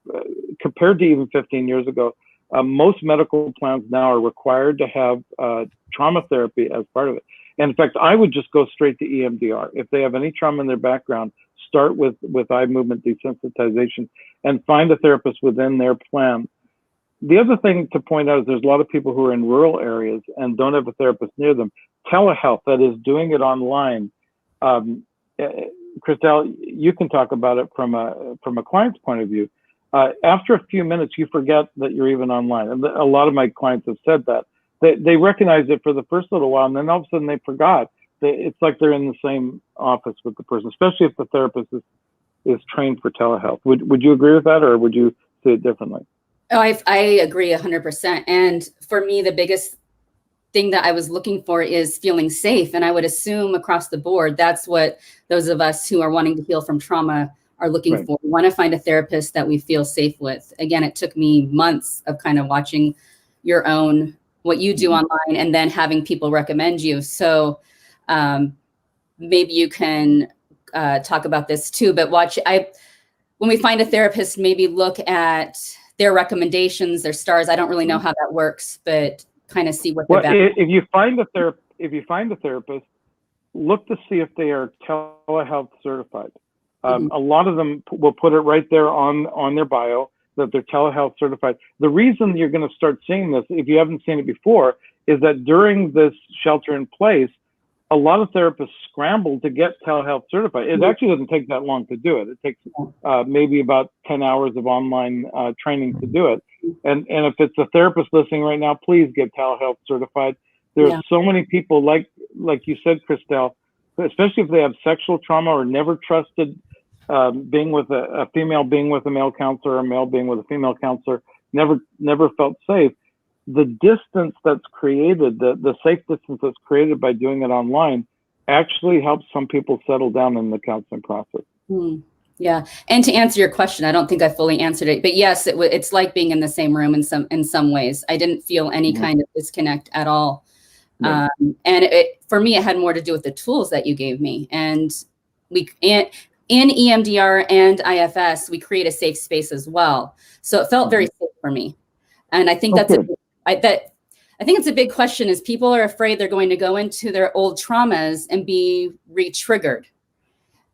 compared to even 15 years ago, most medical plans now are required to have trauma therapy as part of it. And in fact, I would just go straight to EMDR. If they have any trauma in their background, start with eye movement desensitization and find a therapist within their plan. The other thing to point out is there's a lot of people who are in rural areas and don't have a therapist near them. Telehealth, that is doing it online. Christelle, you can talk about it from a client's point of view. After a few minutes, you forget that you're even online. And a lot of my clients have said that. They recognize it for the first little while, and then all of a sudden they forgot. It's like they're in the same office with the person, especially if the therapist is is trained for telehealth. Would you agree with that, or would you see it differently? Oh, I agree 100%. And for me, the biggest thing that I was looking for is feeling safe. And I would assume across the board, that's what those of us who are wanting to heal from trauma are looking for. We want to find a therapist that we feel safe with. Again, it took me months of kind of watching your own, what you do online, and then having people recommend you. So maybe you can talk about this too, but when we find a therapist, maybe look at their recommendations, their stars. I don't really know how that works, but kind of see what they're about. If you find a therapist, look to see if they are telehealth certified. A lot of them will put it right there on their bio that they're telehealth certified. The reason you're going to start seeing this, if you haven't seen it before, is that during this shelter in place, a lot of therapists scramble to get telehealth certified. It actually doesn't take that long to do it. It takes maybe about 10 hours of online training to do it. And if it's a therapist listening right now, please get telehealth certified. There are so many people, like you said, Christelle, especially if they have sexual trauma or never trusted being with a female being with a male counselor, or a male being with a female counselor, never felt safe. The distance that's created, the safe distance that's created by doing it online, actually helps some people settle down in the counseling process. Yeah, and to answer your question, I don't think I fully answered it, but yes, it's like being in the same room in some ways. I didn't feel any kind of disconnect at all, and for me, it had more to do with the tools that you gave me. And in EMDR and IFS, we create a safe space as well, so it felt very safe for me. And I think I think it's a big question, is people are afraid they're going to go into their old traumas and be re-triggered.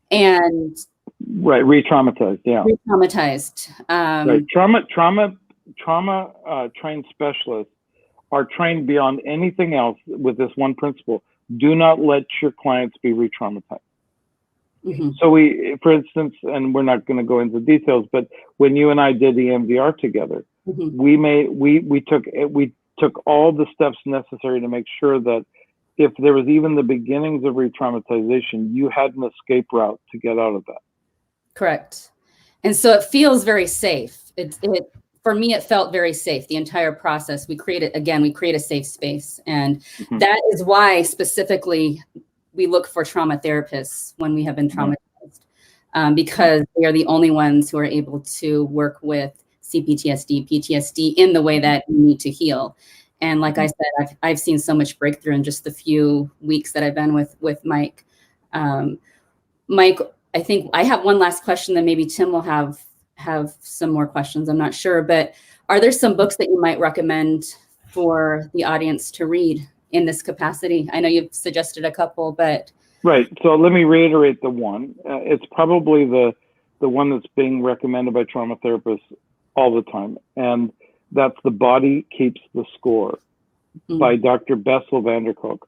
And re-traumatized, re-traumatized. Trauma trained specialists are trained beyond anything else with this one principle: do not let your clients be re-traumatized. So for instance, and we're not going to go into details, but when you and I did the EMDR together, we took all the steps necessary to make sure that if there was even the beginnings of re-traumatization, you had an escape route to get out of that. Correct. And so it feels very safe. For me, it felt very safe. The entire process, we create a safe space. And that is why specifically we look for trauma therapists when we have been traumatized, because they are the only ones who are able to work with CPTSD, PTSD in the way that we need to heal. And like I said, I've seen so much breakthrough in just the few weeks that I've been with Mike. Mike, I think I have one last question, then maybe Tim will have some more questions. I'm not sure, but are there some books that you might recommend for the audience to read in this capacity? I know you've suggested a couple, but. Right, so let me reiterate the one. It's probably the one that's being recommended by trauma therapists all the time, and that's The Body Keeps the Score by Dr. Bessel van der Kolk.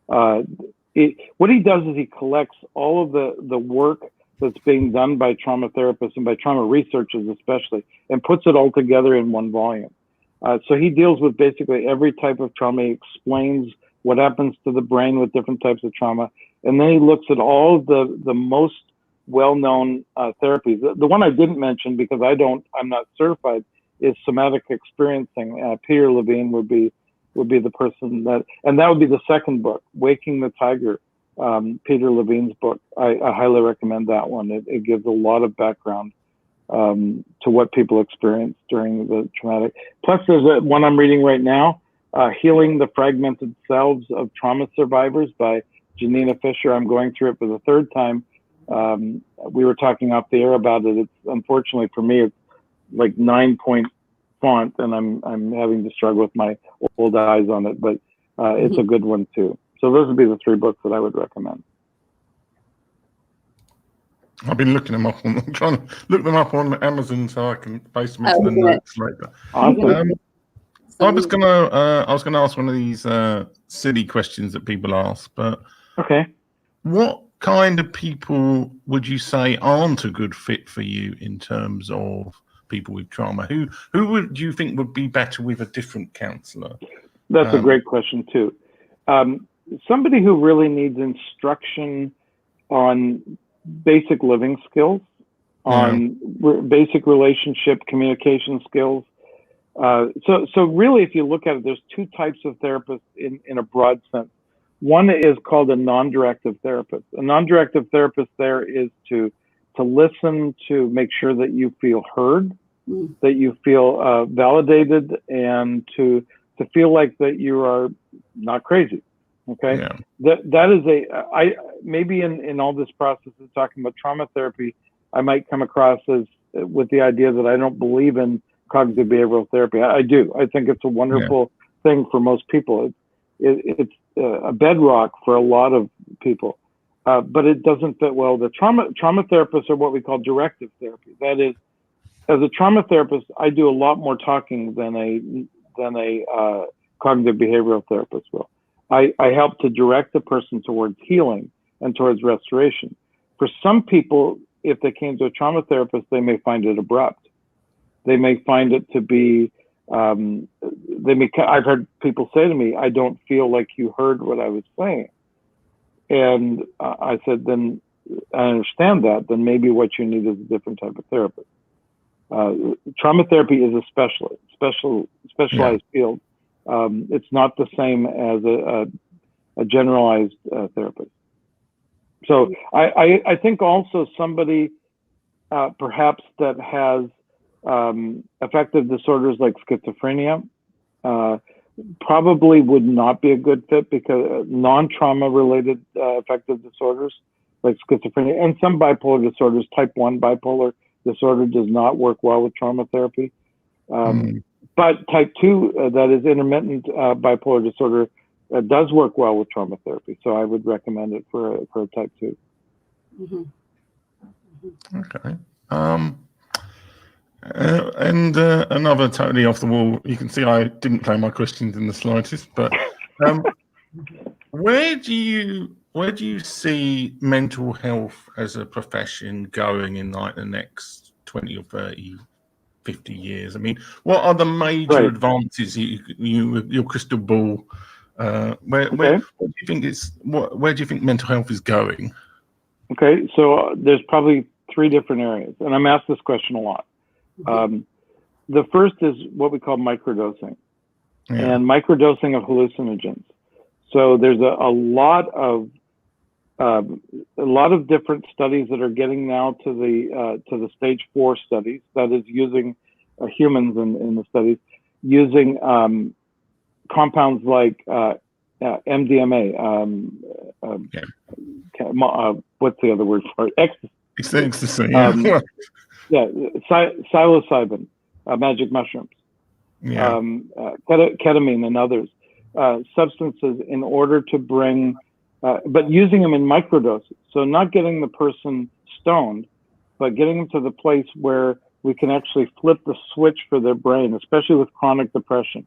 What he does is he collects all of the work that's being done by trauma therapists and by trauma researchers especially, and puts it all together in one volume. So he deals with basically every type of trauma. He explains what happens to the brain with different types of trauma, and then he looks at all the most well-known therapies. The one I didn't mention because I'm not certified is somatic experiencing. Peter Levine would be the person and that would be the second book, Waking the Tiger, Peter Levine's book. I highly recommend that one. It gives a lot of background to what people experience during the traumatic. Plus, there's one I'm reading right now, Healing the Fragmented Selves of Trauma Survivors by Janina Fisher. I'm going through it for the third time. We were talking off the air about it. It's unfortunately for me, it's like 9-point font, and I'm having to struggle with my old eyes on it, but it's a good one too. So those would be the 3 books that I would recommend. I've been looking them up I'm trying to look them up on Amazon so I can paste them into the notes later. Awesome. I was gonna ask one of these silly questions that people ask, but what kind of people would you say aren't a good fit for you in terms of people with trauma? Who would you think would be better with a different counselor? That's a great question too. Somebody who really needs instruction on basic living skills on basic relationship communication skills. So really, if you look at it, there's two types of therapists in a broad sense. One is called a non-directive therapist. A non-directive therapist there is to listen, to make sure that you feel heard, that you feel validated, and to feel like that you are not crazy. Okay, that is maybe in all this process of talking about trauma therapy, I might come across as with the idea that I don't believe in cognitive behavioral therapy. I do. I think it's a wonderful thing for most people. It's a bedrock for a lot of people, but it doesn't fit well. The trauma therapists are what we call directive therapy. That is, as a trauma therapist, I do a lot more talking than a cognitive behavioral therapist will. I help to direct the person towards healing and towards restoration. For some people, if they came to a trauma therapist, they may find it abrupt. They may find it to be, I've heard people say to me, I don't feel like you heard what I was saying. And I said, then I understand that, then maybe what you need is a different type of therapist. Trauma therapy is a specialized field. It's not the same as a generalized therapist. So I think also somebody perhaps that has affective disorders like schizophrenia probably would not be a good fit, because non-trauma related affective disorders like schizophrenia and some bipolar disorders, type 1 bipolar disorder does not work well with trauma therapy. But type 2, that is intermittent bipolar disorder, does work well with trauma therapy. So I would recommend it for a type 2. Okay. And another totally off the wall. You can see I didn't play my questions in the slightest, but where do you see mental health as a profession going in like the next 20 or 30, 50 years? I mean, what are the major advances your crystal ball? Where do you think where do you think mental health is going? Okay, so there's probably 3 different areas, and I'm asked this question a lot. The first is what we call microdosing, and microdosing of hallucinogens. So there's a lot of different studies that are getting now to the stage 4 studies, that is using humans in the studies, using compounds like MDMA. What's the other word for it? Ecstasy. It's ecstasy. Psilocybin, magic mushrooms, ketamine, and others. Substances in order to bring, but using them in microdoses. So not getting the person stoned, but getting them to the place where we can actually flip the switch for their brain, especially with chronic depression,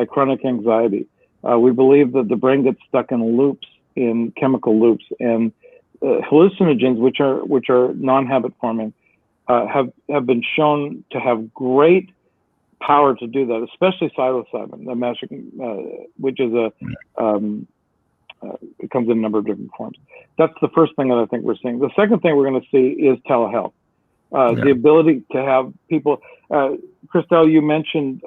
chronic anxiety. We believe that the brain gets stuck in loops, in chemical loops, and hallucinogens, which are non-habit forming, have been shown to have great power to do that, especially psilocybin, the magic, which is it comes in a number of different forms. That's the first thing that I think we're seeing. The second thing we're going to see is telehealth, the ability to have people. Christelle, you mentioned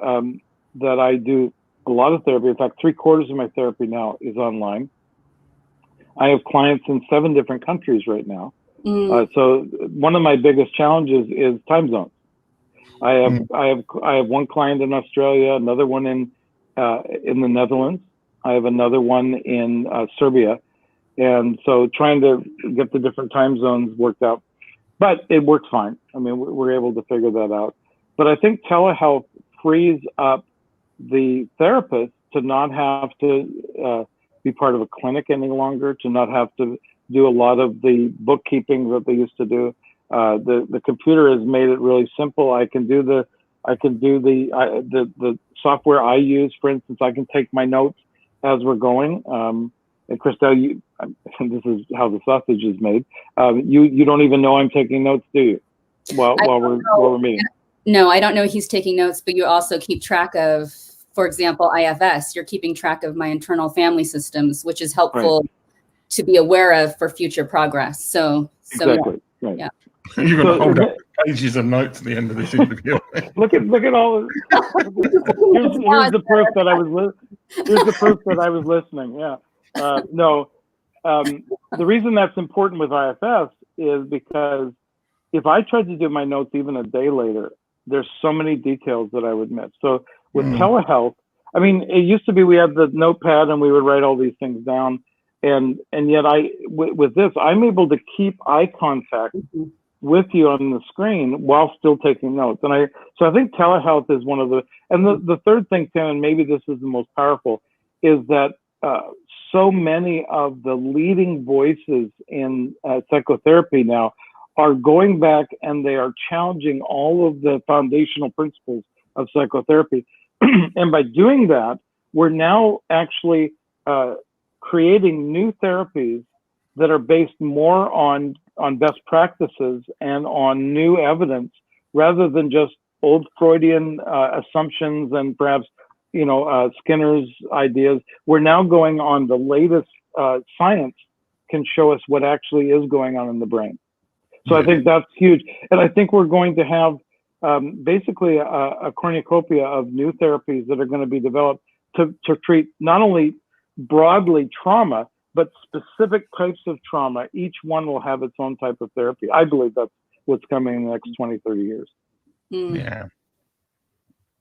that I do a lot of therapy. In fact, 3/4 of my therapy now is online. I have clients in 7 different countries right now. So one of my biggest challenges is time zones. I have one client in Australia, another one in the Netherlands. I have another one in Serbia, and so trying to get the different time zones worked out, but it works fine. I mean, we're able to figure that out. But I think telehealth frees up the therapist to not have to be part of a clinic any longer, to not have to do a lot of the bookkeeping that they used to do. The computer has made it really simple. I can do the software I use. For instance, I can take my notes as we're going. And Christelle, this is how the sausage is made. You don't even know I'm taking notes, do you? While we're meeting. No, I don't know he's taking notes, but you also keep track of, for example, IFS. You're keeping track of my internal family systems, which is helpful to be aware of for future progress. So exactly. Right. Yeah. You're going to hold up pages of notes at the end of this interview. Look at all. Here's the proof that I was. Here's the proof that I was listening. Yeah. No. The reason that's important with IFS is because if I tried to do my notes even a day later, there's so many details that I would miss. So with telehealth, I mean, it used to be we had the notepad and we would write all these things down, and yet with this, I'm able to keep eye contact with you on the screen while still taking notes. And so I think telehealth is one of the third thing, Tim, and maybe this is the most powerful, is that so many of the leading voices in psychotherapy now are going back and they are challenging all of the foundational principles of psychotherapy. And by doing that, we're now actually creating new therapies that are based more on best practices and on new evidence rather than just old Freudian assumptions and perhaps, Skinner's ideas. We're now going on the latest science can show us what actually is going on in the brain. So I think that's huge. And I think we're going to have basically a cornucopia of new therapies that are going to be developed to treat not only broadly trauma, but specific types of trauma. Each one will have its own type of therapy. I believe that's what's coming in the next 20, 30 years. Yeah.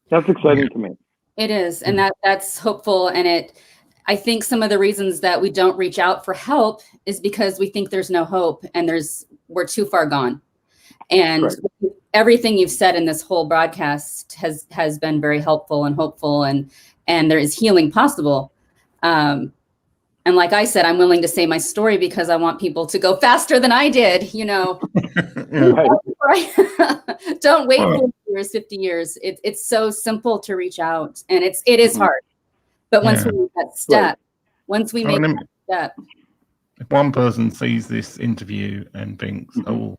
That's exciting to me. It is. And that's hopeful. And I think some of the reasons that we don't reach out for help is because we think there's no hope and we're too far gone. And everything you've said in this whole broadcast has been very helpful and hopeful, and there is healing possible. And like I said, I'm willing to say my story because I want people to go faster than I did, Don't wait 40 years, 50 years. It's so simple to reach out, and it is hard. But once we make that step, if one person sees this interview and thinks, oh,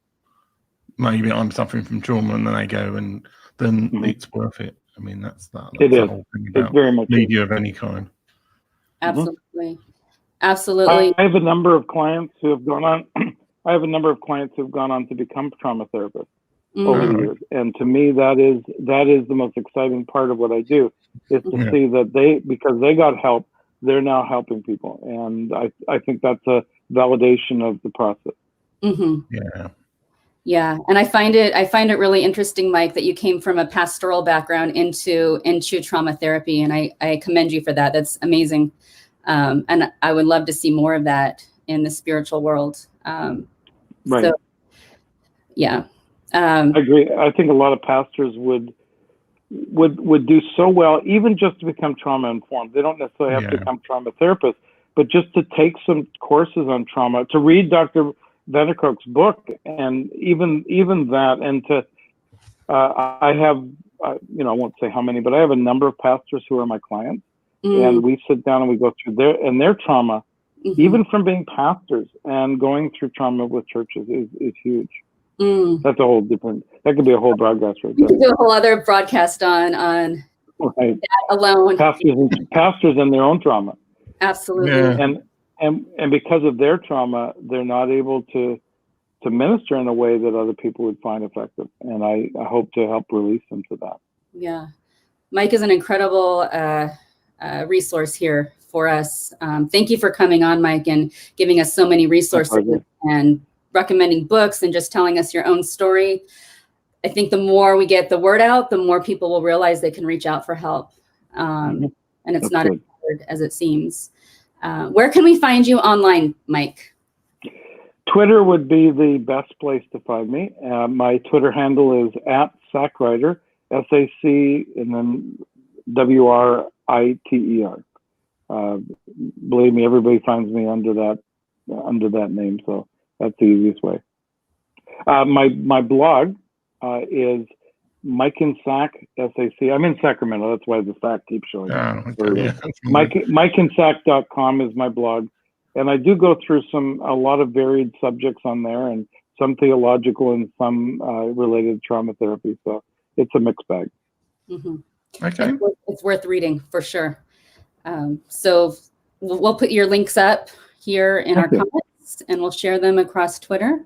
maybe I'm suffering from trauma, and then they go, and then it's worth it. I mean, that's the whole thing about very much media of any kind. Absolutely. Absolutely. I have a number of clients who have gone on. I have a number of clients who have gone on to become trauma therapists over the years, and to me, that is the most exciting part of what I do, is to see that because they got help, they're now helping people, and I think that's a validation of the process. Yeah, and I find it really interesting, Mike, that you came from a pastoral background into trauma therapy, and I commend you for that. That's amazing. And I would love to see more of that in the spiritual world. So, yeah. I agree. I think a lot of pastors would do so well, even just to become trauma informed. They don't necessarily have to become trauma therapists, but just to take some courses on trauma, to read Dr. Vanderkook's book, and even that, and to I have I won't say how many, but I have a number of pastors who are my clients. And we sit down and we go through their trauma, even from being pastors and going through trauma with churches is huge. That's a whole different, that could be a whole broadcast right there. You could do a whole other broadcast on that alone. Pastors and their own trauma. Absolutely. Yeah. And because of their trauma, they're not able to minister in a way that other people would find effective. And I hope to help release them to that. Yeah. Mike is an incredible resource here for us. Thank you for coming on, Mike, and giving us so many resources and recommending books and just telling us your own story. I think the more we get the word out, the more people will realize they can reach out for help. And it's not as hard as it seems. Where can we find you online, Mike? Twitter would be the best place to find me. My Twitter handle is @SacWriter, SAC, and then WRITER. Believe me, everybody finds me under that name, so that's the easiest way. My blog is Mike and Sac, SAC. I'm in Sacramento, that's why the Sac keeps showing. MikeandSac.com is my blog, and I do go through a lot of varied subjects on there, and some theological and some related to trauma therapy. So it's a mixed bag. Okay. It's worth reading for sure. So we'll put your links up here in our comments, and we'll share them across Twitter.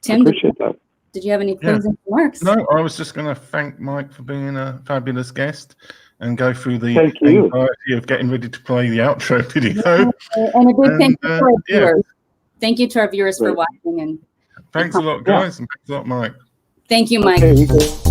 Tim, Appreciate that. did you have any closing remarks? No, I was just going to thank Mike for being a fabulous guest and go through the Thank you. anxiety of getting ready to play the outro video. And a big thank you to our yeah. viewers. Thank you to our viewers for Great. watching. And Thanks a lot, guys, and thanks a lot, Mike. thank you, Mike. Okay,